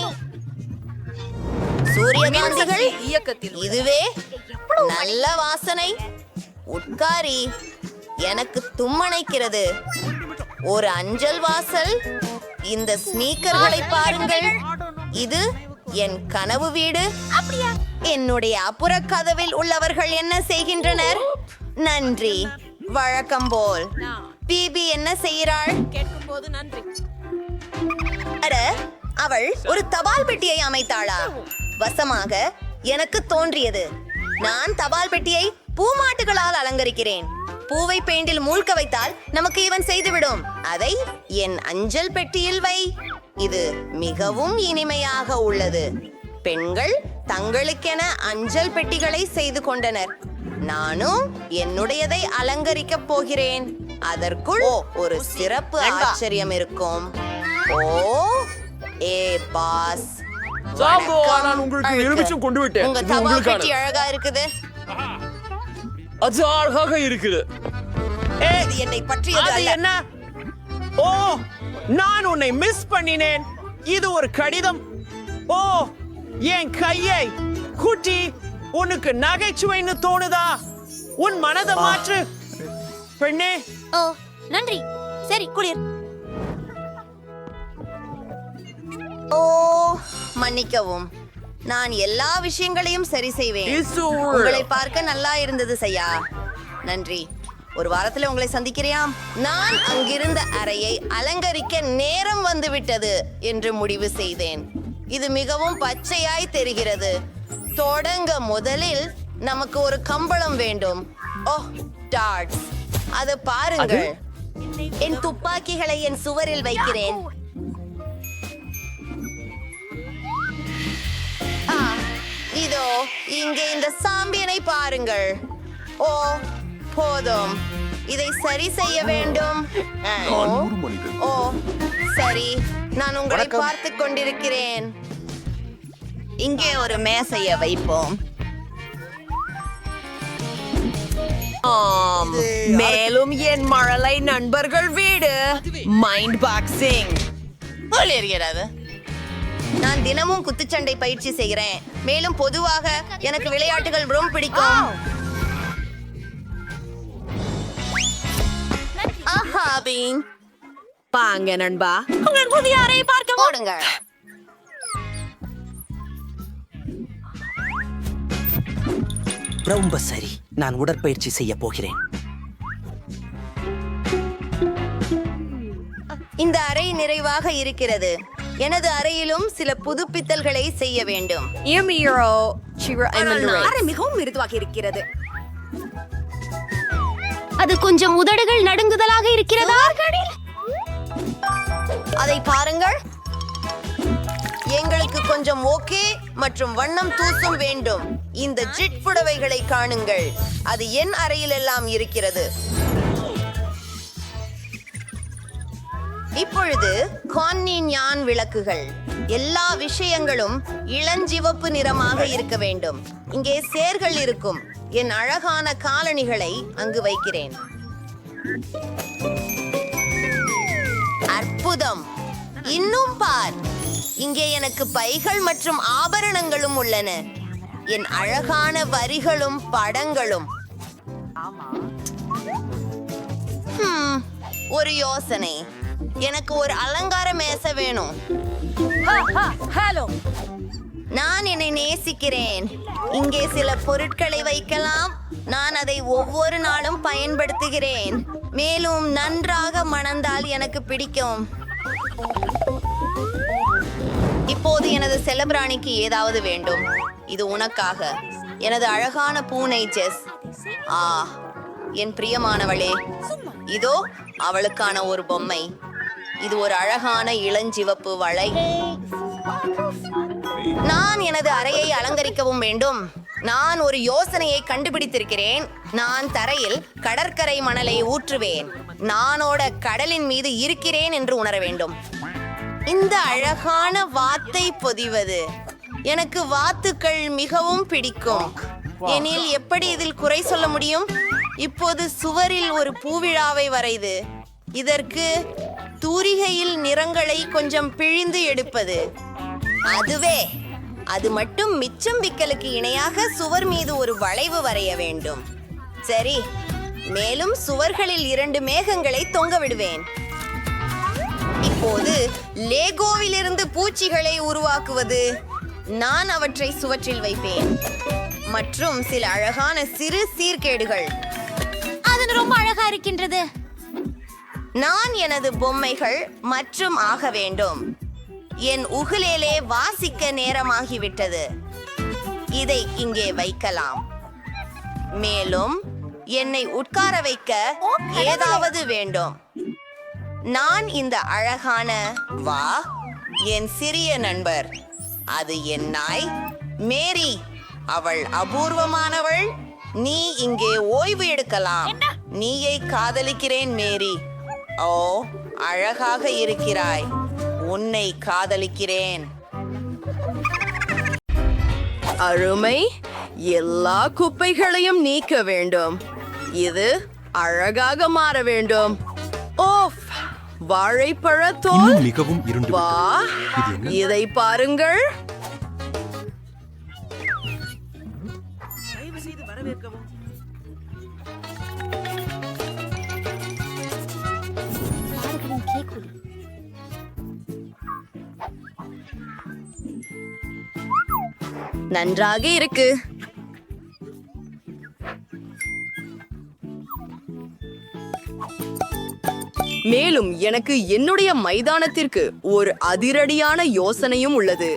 சூரியகாந்திகள் இயக்கத்தில். இதுவே நல்ல வாசனை. உட்காரி, எனக்கு தும்மணைக்கிறது. ஒரு அஞ்சல் வாசல். இந்த ஸ்னீக்கர்களை பாருங்கள். இது என் கனவு வீடு. என்னுடைய அப்புற கதவில் உள்ளவர்கள் என்ன செய்கின்றனர்? நன்றி. வழக்கம் போல். பிபி என்ன செய்கிறாள்? அட, அவள் ஒரு தபால் பெட்டியை அமைத்தாளா? வசமாக எனக்கு தோன்றியது. நான் தபால் பெட்டியை பூமாட்டுகளால் அலங்கரிக்கிறேன். பூவை பெயிண்டில் மூழ்க வைத்தால் நமக்கு இவன் செய்துவிடும். அதை என் அஞ்சல் பெட்டியில் வை. இது மிகவும் இனிமையாக உள்ளது. பெண்கள் தங்களுக்கென அஞ்சல் பெட்டிகளை செய்து கொண்டனர். நானும் என்னுடையதை அலங்கரிக்கப் போகிறேன். அதற்குள் ஒரு சிறப்பு ஆச்சரியம் இருக்கும். ஓ, ஏ பாஸ், நான் உங்களுக்கு எலுமிச்சம் கொண்டு விட்டேன். உங்க இது தபால் உங்களுக்கான. பெட்டி அழகா இருக்குது. அது அழகாக இருக்குது. இது என்னை பற்றியது அல்ல. என்ன? ஓ, நான் உன்னை மிஸ் பண்ணினேன். இது ஒரு கடிதம். ஓ, என் கையை குட்டி, உனக்கு நகைச்சுவைன்னு தோணுதா? உன் மனதை மாற்று பெண்ணே. ஓ, நன்றி. சரி, குளிர். ஓ, மன்னிக்கவும். நான் எல்லா விஷயங்களையும் சரி செய்வேன். உங்களை பார்க்க நல்லா இருந்தது சையா. நன்றி. ஒரு வாரத்துல உங்களை சந்திக்கிறேன். நான் அங்கிருந்த அறையை அலங்கரிக்க நேரம் வந்துவிட்டது என்று முடிவு செய்தேன். இது மிகவும் பச்சையாய் தெரிகிறது. தொடங்க முதலில் நமக்கு ஒரு கம்பளம் வேண்டும். ஓ, டாட்ஸ், அதை பாருங்கள். என் துப்பாக்கிகளை என் சுவரில் வைக்கிறேன். இதோ இங்கே இந்த சாம்பியனை பாருங்கள். ஓ, போதும். இதை சரி செய்ய வேண்டும். ஓ, சரி, நான் உங்களை பார்த்து கொண்டிருக்கிறேன். இங்கே ஒரு மேசையை வைப்போம். மேலும் என் மழலை நண்பர்கள் வீடு மைண்ட் பாக்ஸிங் ஒளிர்கிறது. நான் தினமும் குத்துச்சண்டை பயிற்சி செய்கிறேன். மேலும் பொதுவாக எனக்கு விளையாட்டுகள் ரொம்ப பிடிக்கும். பாங்க நண்பா, உங்கள் புதிய அறையை பார்க்க போடுங்க. ரொம்ப சரி, நான் உடற்பயிற்சி செய்ய போகிறேன். இந்த அறை நிறைவாக இருக்கிறது. எனது அறையிலும் சில புதுப்பித்தல்களை செய்ய வேண்டும். அறை மிகவும் மிருதுவாக இருக்கிறது. அது கொஞ்சம் உதடுகள் நடுங்குதலாக இருக்கிறதா? அதை பாருங்கள். எங்களுக்கு கொஞ்சம் ஓகே மற்றும் வண்ணம் தூசும் வேண்டும். இந்த ஜிட் புடவைகளை காணுங்கள். அது என் அறையில் எல்லாம் இருக்கிறது. இப்பொழுது கான்னி ஞான் விளக்குகள். எல்லா விஷயங்களும் இளஞ்சிவப்பு நிறமாக இருக்க வேண்டும். இங்கே சேர்கள் இருக்கும். என் அழகான காலணிகளை அங்கு வைக்கிறேன். அற்புதம். இன்னும் பார், இங்கே எனக்கு பைகள் மற்றும் ஆபரணங்களும் உள்ளன. என் அழகான வரிகளும் படங்களும். ஒரு யோசனை. எனக்கு ஒரு அலங்கார மேசை வேணும். நான் என்னை நேசிக்கிறேன். இங்கே சில பொருட்களை வைக்கலாம். நான் அதை ஒவ்வொரு நாளும் பயன்படுத்துகிறேன். மேலும் நன்றாக மணந்தால் எனக்கு பிடிக்கும். இப்போது எனது செல்லப்பிராணிக்கு ஏதாவது வேண்டும். இது உனக்காக, எனது அழகான பூனை ஜெஸ். என் பிரியமானவளே, இதோ அவளுக்கான ஒரு பொம்மை. இது ஒரு அழகான இளஞ்சிவப்பு வளை. நான் எனது அறையை அலங்கரிக்கவும் வேண்டும். நான் ஒரு யோசனையை கண்டுபிடித்திருக்கிறேன். நான் தரையில் கடற்கரை மணலை ஊற்றுவேன். நானோட கடலின் மீது இருக்கிறேன் என்று உணர வேண்டும். இந்த அழகான வாத்தை பொதிவது. எனக்கு வாத்துக்கள் மிகவும் பிடிக்கும். எனில் எப்படி இதில் குறை சொல்ல முடியும்? இப்போது சுவரில் ஒரு பூவிழாவை வரைது. இதற்கு தூரிகையில் நிறங்களை கொஞ்சம் பிழிந்து எடுப்பது. அதுவே அது மட்டும் மிச்சம் விக்கலுக்கு இணையாக சுவர் மீது ஒரு வளைவு வரைய வேண்டும். சரி, மேலும் சுவர்களில் 2 மேகங்களை தொங்க விடுவேன். இப்போது லேகோவிலிருந்து பூச்சிகளை உருவாக்குவது. நான் அவற்றை சுவற்றில் வைப்பேன். மற்றும் சில அழகான சிறு சீர்கேடுகள். அது ரொம்ப அழகா இருக்கின்றது. நான் எனது பொம்மைகள் மற்றும் ஆக வேண்டும். என் உகுலேலே வாசிக்க நேரமாகிவிட்டது. இதை இங்கே வைக்கலாம். மேலும் என்னை உட்கார வைக்க ஏதாவது வேண்டும். நான் இந்த அழகான என் சிறிய நண்பர். அது என் நாய் மேரி. அவள் அபூர்வமானவள். நீ இங்கே ஓய்வு எடுக்கலாம். நீயை காதலிக்கிறேன் மேரி. ஓ, அழகாக இருக்கிறாய். உன்னை காதலிக்கிறேன். அருமை. எல்லா குப்பைகளையும் நீக்க வேண்டும். இது அழகாக மாற வேண்டும். ஓஃப், வாழைப்பழத்தோல் மிகவும் இருண்டு. வா, இதை பாருங்கள். நன்றாக இருக்கு. மேலும் எனக்கு என்னுடைய மைதானத்திற்கு ஒரு அதிரடியான யோசனையும் உள்ளது.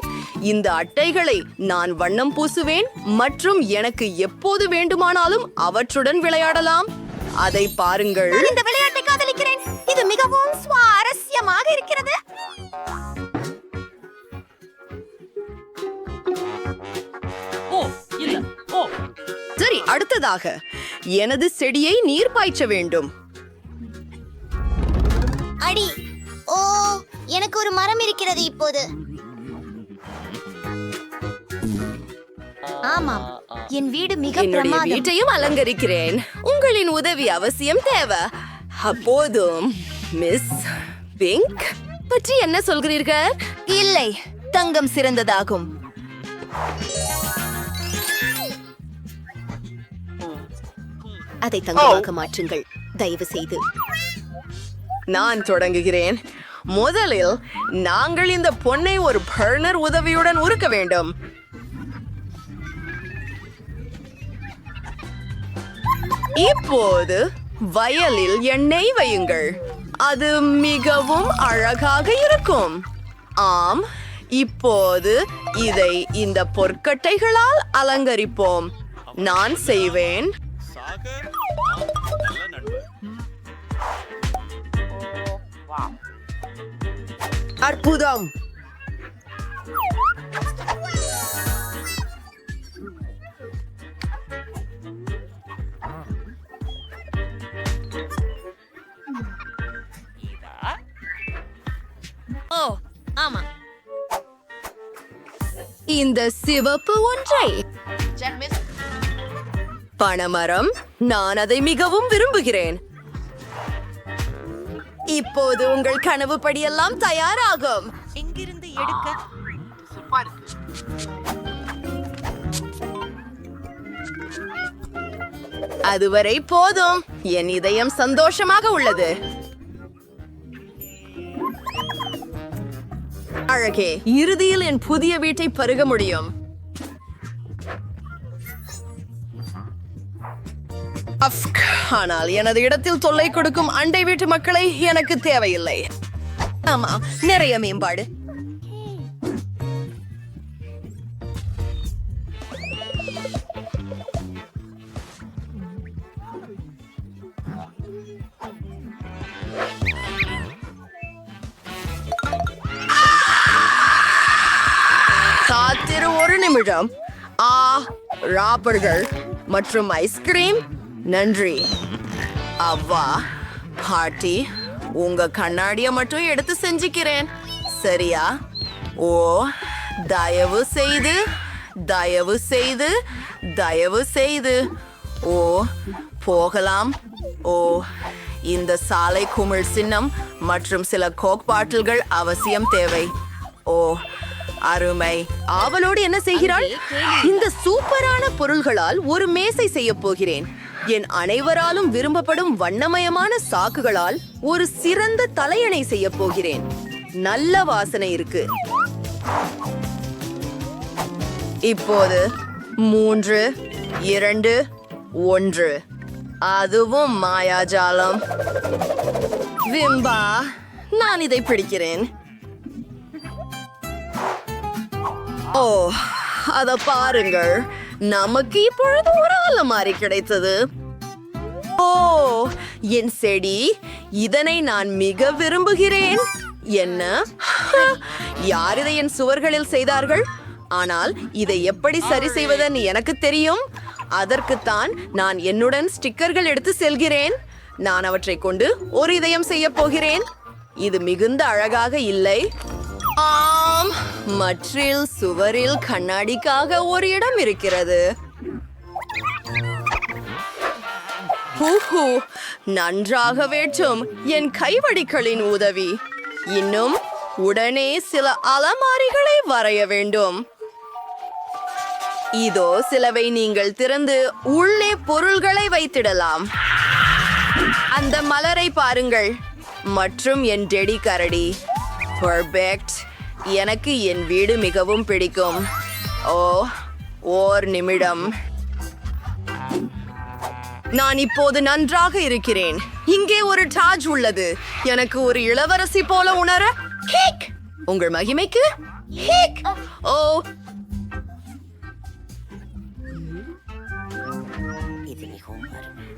இந்த அட்டைகளை நான் வண்ணம் பூசுவேன் மற்றும் எனக்கு எப்போது வேண்டுமானாலும் அவற்றுடன் விளையாடலாம். அதை பாருங்கள். இந்த விளையாட்டை காதலிக்கிறேன். இது மிகவும் சுவாரஸ்யமாக இருக்கிறது. சரி, அடுத்ததாக எனது செடியை நீர் பாய்ச்ச வேண்டும். அடி, ஓ, எனக்கு ஒரு மரம் இருக்கிறது இப்போது. ஆமாம், என் வீடு மிக என்னுடைய பிரமாதம். வீட்டையும் அலங்கரிக்கிறேன். உங்களின் உதவி அவசியம் தேவை. அப்போதும் மிஸ் பிங்க் பற்றி என்ன சொல்கிறீர்கள்? இல்லை, தங்கம் சிறந்ததாகும். அதை தங்கமாக மாற்றுங்கள் தயவு செய்து. நான் தொடங்குகிறேன். முதலில் நாங்கள் இந்த பொன்னை ஒரு பர்னர் உதவியுடன் உருக்க வேண்டும். இப்போது வயலில் எண்ணெய் வையுங்கள். அது மிகவும் அழகாக இருக்கும். ஆம், இப்போது இதை இந்த பொற்கட்டைகளால் அலங்கரிப்போம். நான் செய்வேன். அற்புதம். ஓ ஆமா, இந்த சிவப்பு ஒன்றை பனைமரம், நான் அதை மிகவும் விரும்புகிறேன். இப்போது உங்கள் கனவு படியெல்லாம் தயாராகும். எங்கிருந்து எடுக்க? அதுவரை போதும். என் இதயம் சந்தோஷமாக உள்ளது. அழகே, இறுதியில் என் புதிய வீட்டை பருக முடியும். ஆனால் எனது இடத்தில் தொல்லை கொடுக்கும் அண்டை வீட்டு மக்களை எனக்கு தேவையில்லை. ஆமா, நிறைய மேம்பாடு. காத்திரு ஒரு நிமிடம். ராப்பர்கள் மற்றும் ஐஸ்கிரீம், நன்றி. அவ்வா பாட்டி, உங்க கண்ணாடிய மட்டும் எடுத்து செஞ்சுக்கிறேன், சரியா? ஓ, தயவு செய்து தயவு செய்து தயவு செய்து. ஓ, போகலாம். ஓ, இந்த சாலை குமிழ் சின்னம் மற்றும் சில கோக் பாட்டில்கள் அவசியம் தேவை. ஓ, அருமை. அவளோடு என்ன செய்கிறாள்? இந்த சூப்பரான பொருள்களால் ஒரு மேசை செய்ய போகிறேன். என் அனைவராலும் விரும்பப்படும் வண்ணமயமான சாக்குகளால் ஒரு சிறந்த தலையணை செய்ய போகிறேன். நல்ல வாசனை இருக்கு. இப்போது 3, 2, 1. அதுவும் மாயாஜாலம். விம்பா, நான் இதை பிடிக்கிறேன். ஓ, அத பாருங்கள். நமக்கு இப்பொழுது ஒரு அலமாரி கிடைத்தது. ஓ, என் செடி, இதனை நான் மிக விரும்புகிறேன். என்ன? யார் இதை என் சுவர்களில் செய்தார்கள்? ஆனால் இதை எப்படி சரி செய்வதென்னு எனக்கு தெரியும். அதற்குத்தான் நான் என்னுடன் ஸ்டிக்கர்கள் எடுத்து செல்கிறேன். நான் அவற்றை கொண்டு ஒரு இதயம் செய்ய போகிறேன். இது மிகுந்த அழகாக இல்லை? ஆம், மற்றில் சுவரில் கண்ணாடிக்காக ஒரு இடம் இருக்கிறது. நன்றாக வேற்றும் என் கைவடிகளின் உதவி. இன்னும் உடனே சில அலமாரிகளை வரைய வேண்டும். இதோ சிலவை நீங்கள் திறந்து உள்ளே பொருள்களை வைத்திடலாம். அந்த மலரை பாருங்கள். மற்றும் என் டெடி கரடி. பர்ஃபெக்ட். எனக்கு என் வீடு மிகவும் பிடிக்கும். ஓ, ஓர் நிமிடம். நான் இப்போது நன்றாக இருக்கிறேன். இங்கே ஒரு டாஜ் உள்ளது. எனக்கு ஒரு இளவரசி போல உணர. ஹேக், உங்கள் மகிமைக்கு. ஹேக். ஓ, இது மிகவும் அருமை.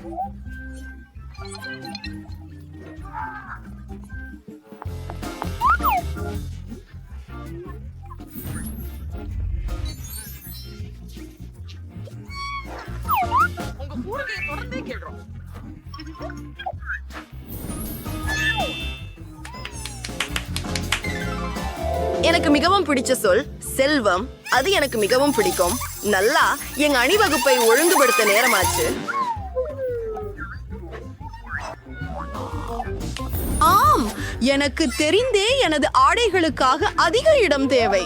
எனக்கு மிகவும் பிடிச்ச சொல் செல்வம். அது எனக்கு மிகவும் பிடிக்கும். நல்லா என் அணிவகுப்பை ஒழுங்குபடுத்த நேரமாச்சு. ஆம், எனக்கு தெரிந்தே எனது ஆடைகளுக்காக அதிக இடம் தேவை.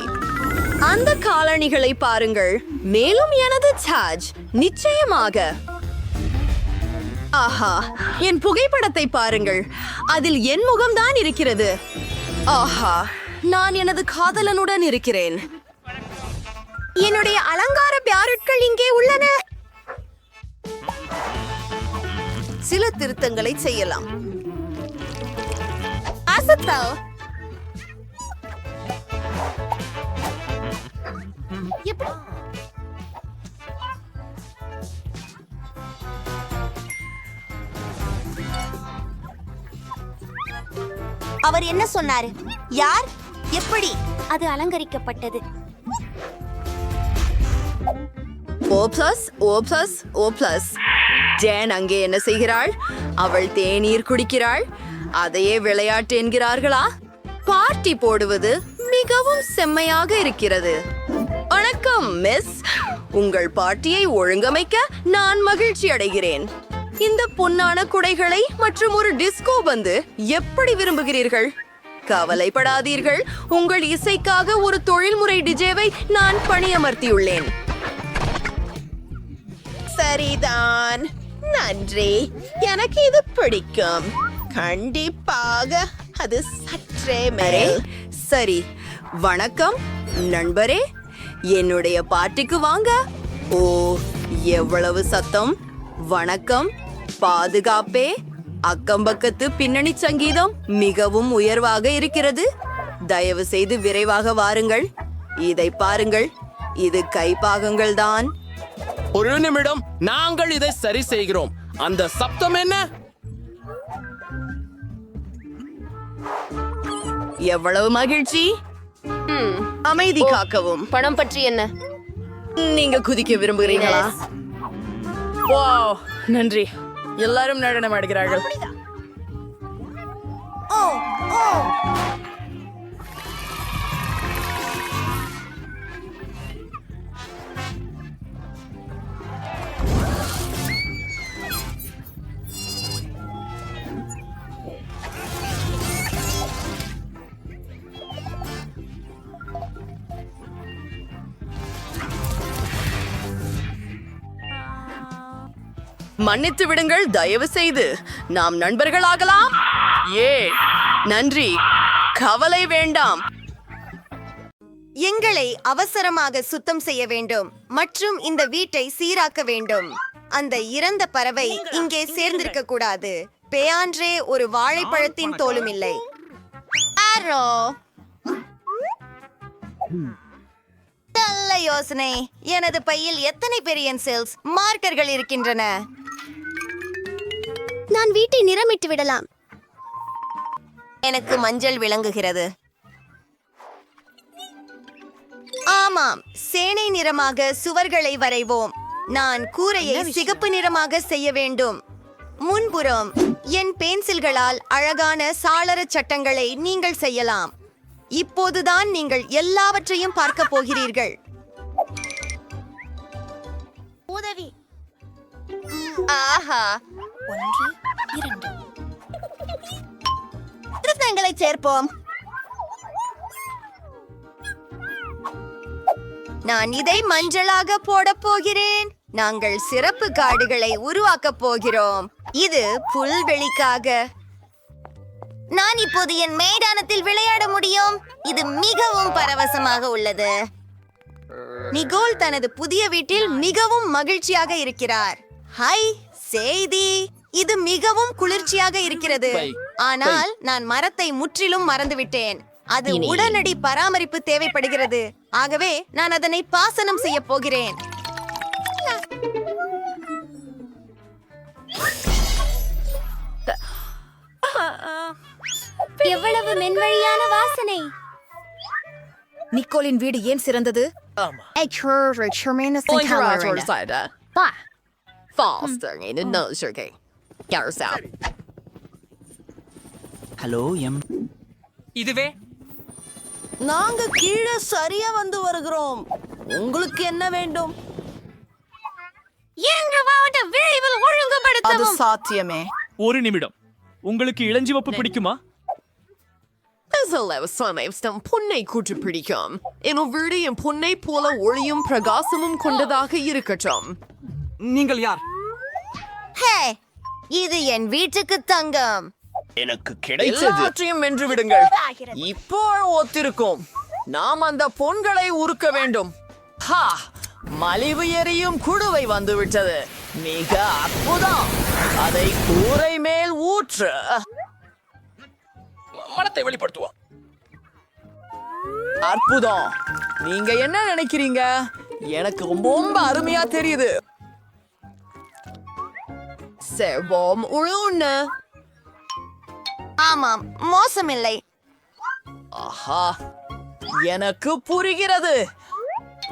அந்த காலணிகளை பாருங்கள். மேலும் எனது சார்ஜ் நிச்சயமாக. ஆஹா, என் புகைப்படத்தை பாருங்கள். அதில் என் முகம்தான் இருக்கிறது. ஆஹா, நான் எனது காதலனுடன் இருக்கிறேன். என்னுடைய அலங்கார பேரட்கள் இங்கே உள்ளன. சில திருத்தங்களை செய்யலாம். அவர் என்ன சொன்னாரு? யார்? எப்படி? அது அலங்கரிக்கப்பட்டது. O+, ஜேன் அங்கே என்ன செய்கிறாள்? அவள் தேநீர் குடிக்கிறாள். அதையே விளையாட்டு என்கிறார்களா? பார்ட்டி போடுவது மிகவும் செம்மையாக இருக்கிறது. வணக்கம் மிஸ், உங்கள் பார்ட்டியை ஒழுங்கமைக்க நான் மகிழ்ச்சி அடைகிறேன். இந்த பொன்னான குடைகளை மற்றும் ஒரு டிஸ்கோ பந்து எப்படி விரும்புகிறீர்கள்? கவலைப்படாதீர்கள், உங்கள் இசைக்காக ஒரு தொழில்முறை டிஜேவை நான் பணியமர்த்தியுள்ளேன். சரிதான், நன்றி. எனக்கு இது பிடிக்கும். கண்டிப்பாக அது சற்றே மேல். சரி, வணக்கம் நண்பரே, என்னுடைய பார்ட்டிக்கு வாங்க. ஓ, எவ்வளவு சத்தம்! வணக்கம், பாதுகாப்பே. அக்கம்பக்கத்து பின்னணி சங்கீதம் மிகவும் உயர்வாக இருக்கிறது. தயவு செய்து விரைவாக வாருங்கள். இதை பாருங்கள், இது கைப்பாகங்கள் தான். ஒரு நிமிடம், நாங்கள் இதை சரி செய்கிறோம். அந்த சப்தம் என்ன? எவ்வளவு மகிழ்ச்சி! அமைதி காக்கவும். பணம் பற்றி என்ன? நீங்க குதிக்க விரும்புகிறீங்களா? வாவ், நன்றி. எல்லாரும் நடனம் ஆடுகிறார்கள். மன்னித்து விடுங்கள், தயவு செய்து நாம் நண்பர்களாகலாம். நன்றி, கவலை வேண்டாம். எங்களை அவசரமாக சுத்தம் செய்ய வேண்டும் மற்றும் இந்த வீட்டை சீராக்க வேண்டும். அந்த இறந்த பறவை இங்கே சேர்ந்திருக்க கூடாது. பேயான்றே ஒரு வாழைப்பழத்தின் தோலும் இல்லை. ஆரோ, நல்ல யோசனை. எனது பையில் எத்தனை பெரியன்சில்ஸ் மார்க்கர்கள் இருக்கின்றன? நான் வீட்டை நிறமிட்டு விடலாம். எனக்கு மஞ்சள் விளங்குகிறது. ஆமாம், சேனை நிறமாக சுவர்களை வரைவோம். நான் கூரையை சிகப்பு நிறமாக செய்ய வேண்டும். முன்புறம் என் பென்சில்களால் அழகான சாளர சட்டங்களை நீங்கள் செய்யலாம். இப்போதுதான் நீங்கள் எல்லாவற்றையும் பார்க்க போகிறீர்கள். உதவி. ஆஹா, 1 2 திருத்தங்களை சேர்ப்போம். நான் இதை மஞ்சளாக போட போகிறேன். நாங்கள் சிறப்பு கார்டுகளை உருவாக்க போகிறோம். இது புல்வெளிக்காக. நான் இப்போது என் மைதானத்தில் விளையாட முடியும். இது மிகவும் பரவசமாக உள்ளது. நிகோல் தனது புதிய வீட்டில் மிகவும் மகிழ்ச்சியாக இருக்கிறார். ஹாய், செய்தி. இது மிகவும் குளிர்ச்சியாக இருக்கிறது. ஆனால் நான் மரத்தை முற்றிலும் மறந்துவிட்டேன். அது உடனடி பராமரிப்பு தேவைப்படுகிறது. ஆகவே நான் அதனை பாசனம் செய்ய போகிறேன். எவ்வளவு மென்வழியான வாசனை! நிக்கோலின் வீடு ஏன் சிறந்தது? Hello M. இதுவே நாங்க கீழே சரியா வந்து வருகிறோம். உங்களுக்கு என்ன வேண்டும்? அது சாத்தியமே. ஒரு நிமிடம். உங்களுக்கு இளஞ்சிவப்பு பிடிக்குமா? பொன்னை கூட்டு பிடிக்கும். என் வீடு என் பொன்னை போல ஒளியும் பிரகாசமும் கொண்டதாக இருக்கட்டும். நீங்கள் யார்? ஹே, இது என் வீட்டுக்கு தங்கம். எனக்கு கிடைச்சது. எல்லாவற்றையும் வென்று விடுங்கள். இப்போ ஒத்திருக்கும். நாம் அந்த பொன்களை உருக்க வேண்டும். ஹா, மலிவு எரியும் குடுவை வந்து விட்டது. மிக அற்புதம். அதை கூரை மேல் ஊற்று. மனத்தை வெளிப்படுத்துவோம். அற்புதம். நீங்க என்ன நினைக்கிறீங்க? எனக்கு ரொம்ப அருமையா தெரியுது. செவ்வம் உழுன்னு. ஆமாம், மோசமில்லை. ஆஹா, எனக்கு புரிகிறது.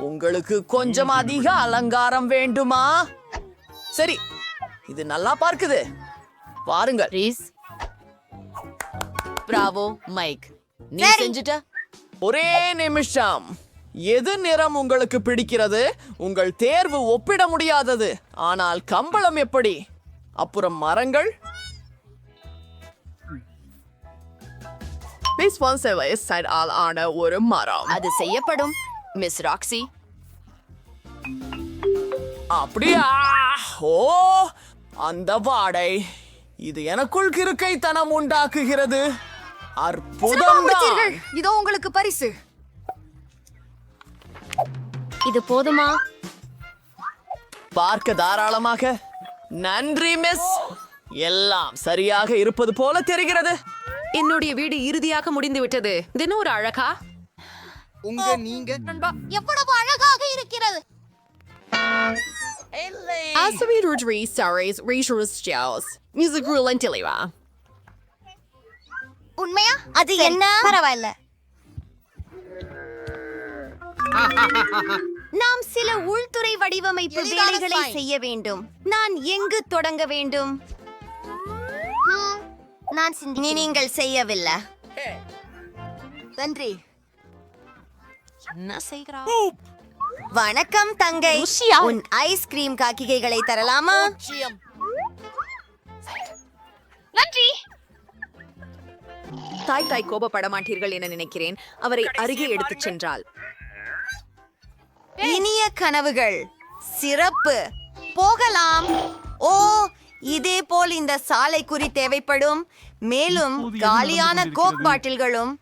உங்களுக்கு கொஞ்சம் அதிக அலங்காரம் வேண்டுமா? சரி, இது நல்லா பார்க்குது. பாருங்கள். ரீஸ், பிராவோ, மைக், நீ சரி. செஞ்சுட்ட. ஒரே நிமிஷம். எது நிறம் உங்களுக்கு பிடிக்கிறது? உங்கள் தேர்வு ஒப்பிட முடியாதது. ஆனால் கம்பளம் எப்படி? அப்புறம் மரங்கள்? ஆன ஒரு மரம். அது செய்யப்படும், மிஸ் ராக்ஸி. அப்படியா? ஓ, அந்த வாடை இது எனக்குள் கிறுக்கைத்தனம் உண்டாக்குகிறது. அற்புதம். இதோ உங்களுக்கு பரிசு. இது போதுமா? பார்க்க தாராளமாக. நன்றி மிஸ். எல்லாம் சரியாக இருப்பது போல தெரிகிறது. என்னுடைய வீடு இறுதியாக முடிந்து விட்டது. தினம் ஒரு அழகா. எவ்வளவு அழகாக இருக்கிறது. உண்மையா? அது என்ன? பரவாயில்ல. நாம் சில உள்துறை வடிவமைப்பு வேலைகளை செய்ய வேண்டும். நான் எங்கு தொடங்க வேண்டும்? நீங்கள் செய்யவில்லை. நன்றி. என்ன செய்கிறா? வணக்கம் தங்கை. உன் ஐஸ்கிரீம் காக்கிகைகளை தரலாமா? நன்றி. தாய் கோபப்பட மாட்டீர்கள் என நினைக்கிறேன். அவரை அருகே எடுத்துச் சென்றாள். இனிய கனவுகள். சிறப்பு. போகலாம். ஓ, இதே போல் இந்த சாலை குறி தேவைப்படும். மேலும் காலியான கோக் பாட்டில்களும்.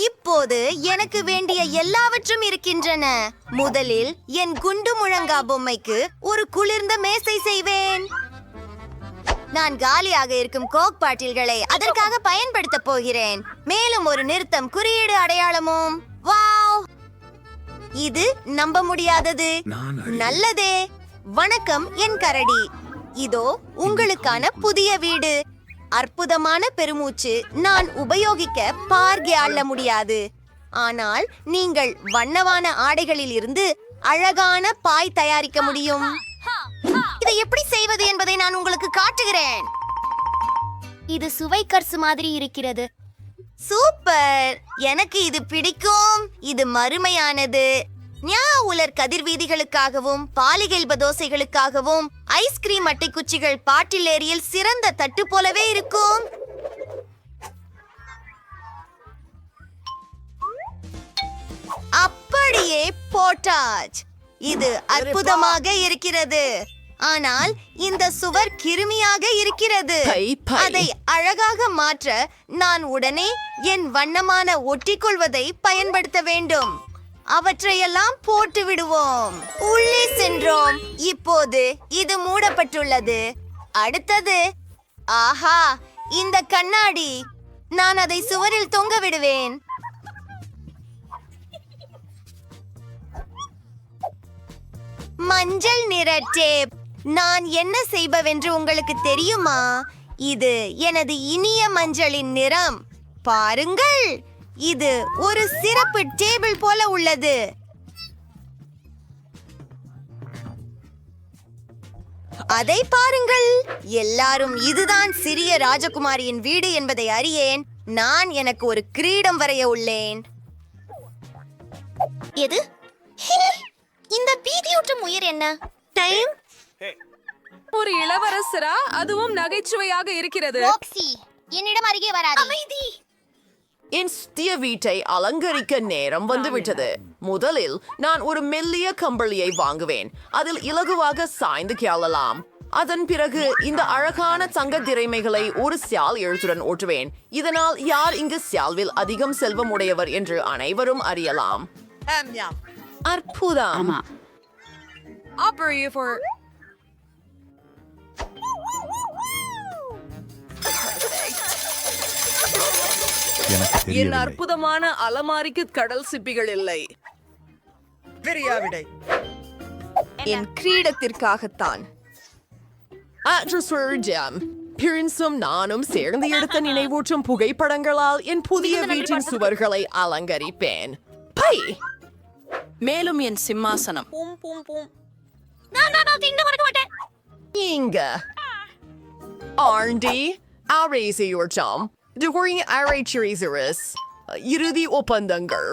இப்போது எனக்கு வேண்டிய எல்லாவற்றும் இருக்கின்றன. முதலில் என் குண்டு முழங்கா பொம்மைக்கு ஒரு குளிர்ந்த மேசை செய்வேன். நான் காலியாக இருக்கும் கோக் பாட்டில்களை அதற்காக பயன்படுத்த போகிறேன். மேலும் ஒரு நிறுத்தம் குறியீடு அடையாளமும். வாவ், இது நம்ப முடியாதது. நல்லதே. வணக்கம் என் கரடி. இதோ உங்களுக்கான புதிய வீடு. அற்புதமான பெருமூச்சு. நான் உபயோகிக்க பார்கே அள்ள முடியாது. ஆனால் நீங்கள் வண்ணவான ஆடைகளில் இருந்து அழகான பாய் தயாரிக்க முடியும். இதை எப்படி செய்வது என்பதை நான் உங்களுக்கு காட்டுகிறேன். இது சுவை கர்சு மாதிரி இருக்கிறது. சூப்பர், எனக்கு இது பிடிக்கும். இது மறுமையானது. உலர் கதிர்வீதிகளுக்காகவும் பாலிகெல்ப தோசைகளுக்காகவும் ஐஸ்கிரீம் அட்டை குச்சிகள் பாட்டில் ஏரியில் சிறந்த தட்டு போலவே இருக்கும். அப்படியே போட்டாச். இது அற்புதமாக இருக்கிறது. ஆனால் இந்த சுவர் கிருமியாக இருக்கிறது. அதை அழகாக மாற்ற நான் உடனே என் வண்ணமான ஒட்டிக்கொள்வதை பயன்படுத்த வேண்டும். அவற்றையெல்லாம் போட்டு விடுவோம். உள்ளே சென்றோம். இப்போது இது மூடப்பட்டுள்ளது. அடுத்தது, ஆஹா, இந்த கண்ணாடி. நான் அதை சுவரில் தொங்க விடுவேன். மஞ்சள் நிற டேப். நான் என்ன செய்பவென்று உங்களுக்கு தெரியுமா? இது எனது இனிய மஞ்சளின் நிறம். பாருங்கள், இது ஒரு சிறப்பு டேபிள் போல உள்ளது. அதை பாருங்கள். எல்லாரும் இதுதான் சிறிய ராஜகுமாரியின் வீடு என்பதை அறியேன். நான் எனக்கு ஒரு கிரீடம் வரைய உள்ளேன். எது? இந்த பீதியூட்டும் உயிர் என்ன? டைம். ஒரு இளவரசரா? அதுவும் நகைச்சுவையாக இருக்கிறது. என்னிடம் அருகே வராதே. அமைதி. என் சிறிய வீட்டை அலங்கரிக்க நேரம் வந்துவிட்டது. முதலில் நான் ஒரு மெல்லிய கம்பளியை வாங்குவேன். அதில் இலகுவாக சாய்ந்து கேளலாம். அதன் பிறகு இந்த அழகான தங்க திரைமைகளை ஒரு சியால் எழுத்துடன் ஓட்டுவேன். இதனால் யார் இங்கு சியால்வில் அதிகம் செல்வம் உடையவர் என்று அனைவரும் அறியலாம். அற்புதம். என் அற்புதமான அலமாரிக்கு கடல் சிப்பிகள் இல்லை. என் கிரீடத்திற்காகத்தான். பிரின்ஸும் நானும் சேர்ந்து எடுத்த நினைவூட்டும் புகைப்படங்களால் என் புதிய வீட்டின் சுவர்களை அலங்கரிப்பேன். பை மேலும் என் சிம்மாசனம் இங்க ஆண்டி அரேசியோர்ச்சாம் during அரேச்சிரிசரஸ் இறுதி ஒப்பந்தங்கள்.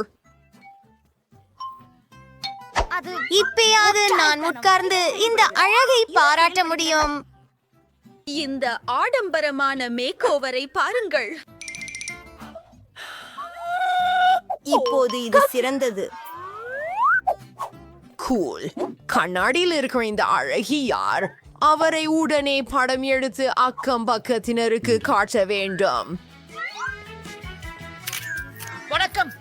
இப்பயாவது நான் உட்கார்ந்து இந்த அழகை பாராட்ட முடியும். இந்த ஆடம்பரமான மேக்கோவரை பாருங்கள். இப்போது இது சிறந்தது. கூல். கண்ணாடியில் இருக்கிற இந்த அழகி யார்? அவரை உடனே படம் எடுத்து அக்கம் பக்கத்தினருக்கு காட்ட வேண்டும். வணக்கம்.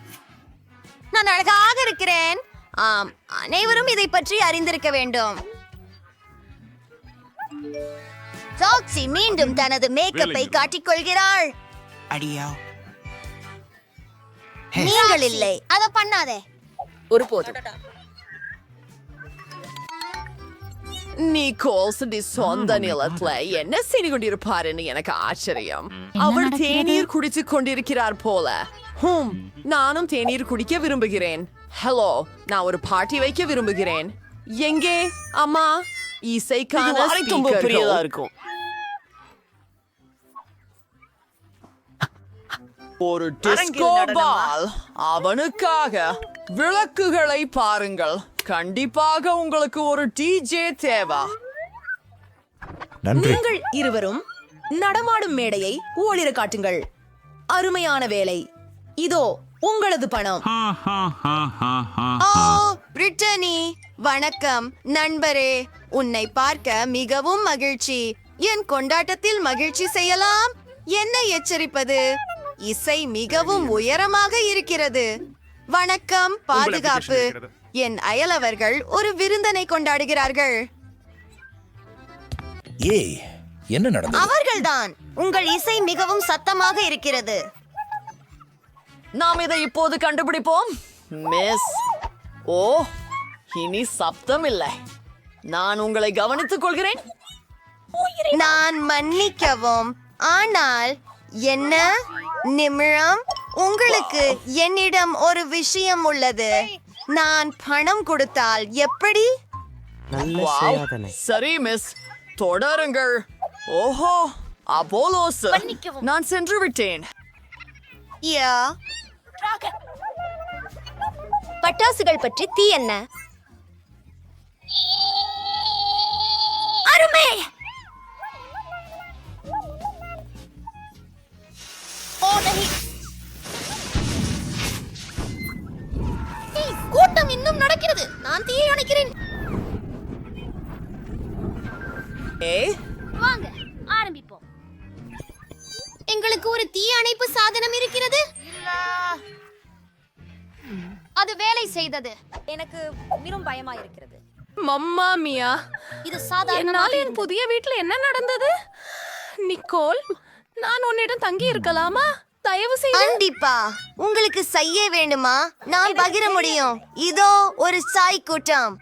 நான் அழகாக இருக்கிறேன். ஆம், அனைவரும் இதை பற்றி அறிந்திருக்க வேண்டும். சாக்சி மீண்டும் தனது மேக்கப்பை காட்டிக்கொள்கிறாள். நீங்கள் இல்லை, அத பண்ணாதே. ஒருபோதும் நிக்கோல்ஸ் சொந்த நிலத்துல என்ன செய்து கொண்டிருப்பாருன்னு எனக்கு ஆச்சரியம். அவர் தேநீர் குடித்துக் கொண்டிருக்கிறார் போல. நானும் தேநீர் குடிக்க விரும்புகிறேன். ஹலோ, நான் ஒரு பார்ட்டி வைக்க விரும்புகிறேன். எங்கே அம்மா இசைக்கான ஸ்பீக்கர்கள் இருக்கும். ஒரு டிஸ்கோ பால். அவனுக்காக விளக்குகளை பாருங்கள். கண்டிப்பாக உங்களுக்கு ஒரு டிஜே தேவை. நீங்கள் இருவரும் நடமாடும் மேடையை ஒளிர காட்டுங்கள். அருமையான வேலை. இதோ உங்களது பணம். பிரிட்டனி, வணக்கம் நண்பரே. உன்னை பார்க்க மிகவும் மகிழ்ச்சி. என் கொண்டாட்டத்தில் மகிழ்ச்சி செய்யலாம். என்ன எச்சரிப்பது? இசை மிகவும் உயரமாக இருக்கிறது. வணக்கம், பாதுகாப்பு. என் அயலவர்கள் ஒரு விருந்தனை கொண்டாடுகிறார்கள். என்ன நடந்தது? அவர்கள்தான். உங்கள் இசை மிகவும் சத்தமாக இருக்கிறது. நாம் இதை இப்போது கண்டுபிடிப்போம். மிஸ், ஓ, இனி சப்தம் இல்லை. நான் உங்களை கவனித்துக் கொள்கிறேன். நான் மன்னிக்கவும், ஆனால் என்ன நிமிடம், உங்களுக்கு என்னிடம் ஒரு விஷயம் உள்ளது. நான் பணம் கொடுத்தால் எப்படி? சரி மிஸ், தொடருங்கள். ஓஹோ, அப்போலோஸ், நான் சென்று விட்டேன். பட்டாசுகள் பற்றி தீ என்ன? அருமை. கூட்டம் இன்னும் நடக்கிறது. நான் தீயை அணைக்கிறேன். வாங்க ஆரம்பிப்போம். எங்களுக்கு ஒரு தீ அணைப்பு சாதனம் இருக்கிறது. அது வேலை செய்தது. எனக்கு மிகவும் பயமா இருக்கிறது. மம்மா மியா, இது சாதாரண. என்னால என் புதிய வீட்ல என்ன நடந்தது? நிக்கோல், நான் உன்னிடம் தங்கி இருக்கலாமா? தயவு செய்து. கண்டிப்பா. உங்களுக்கு செய்ய வேண்டுமா? நான் பகிர முடியும். இதோ ஒரு சாய் கூட்டம்.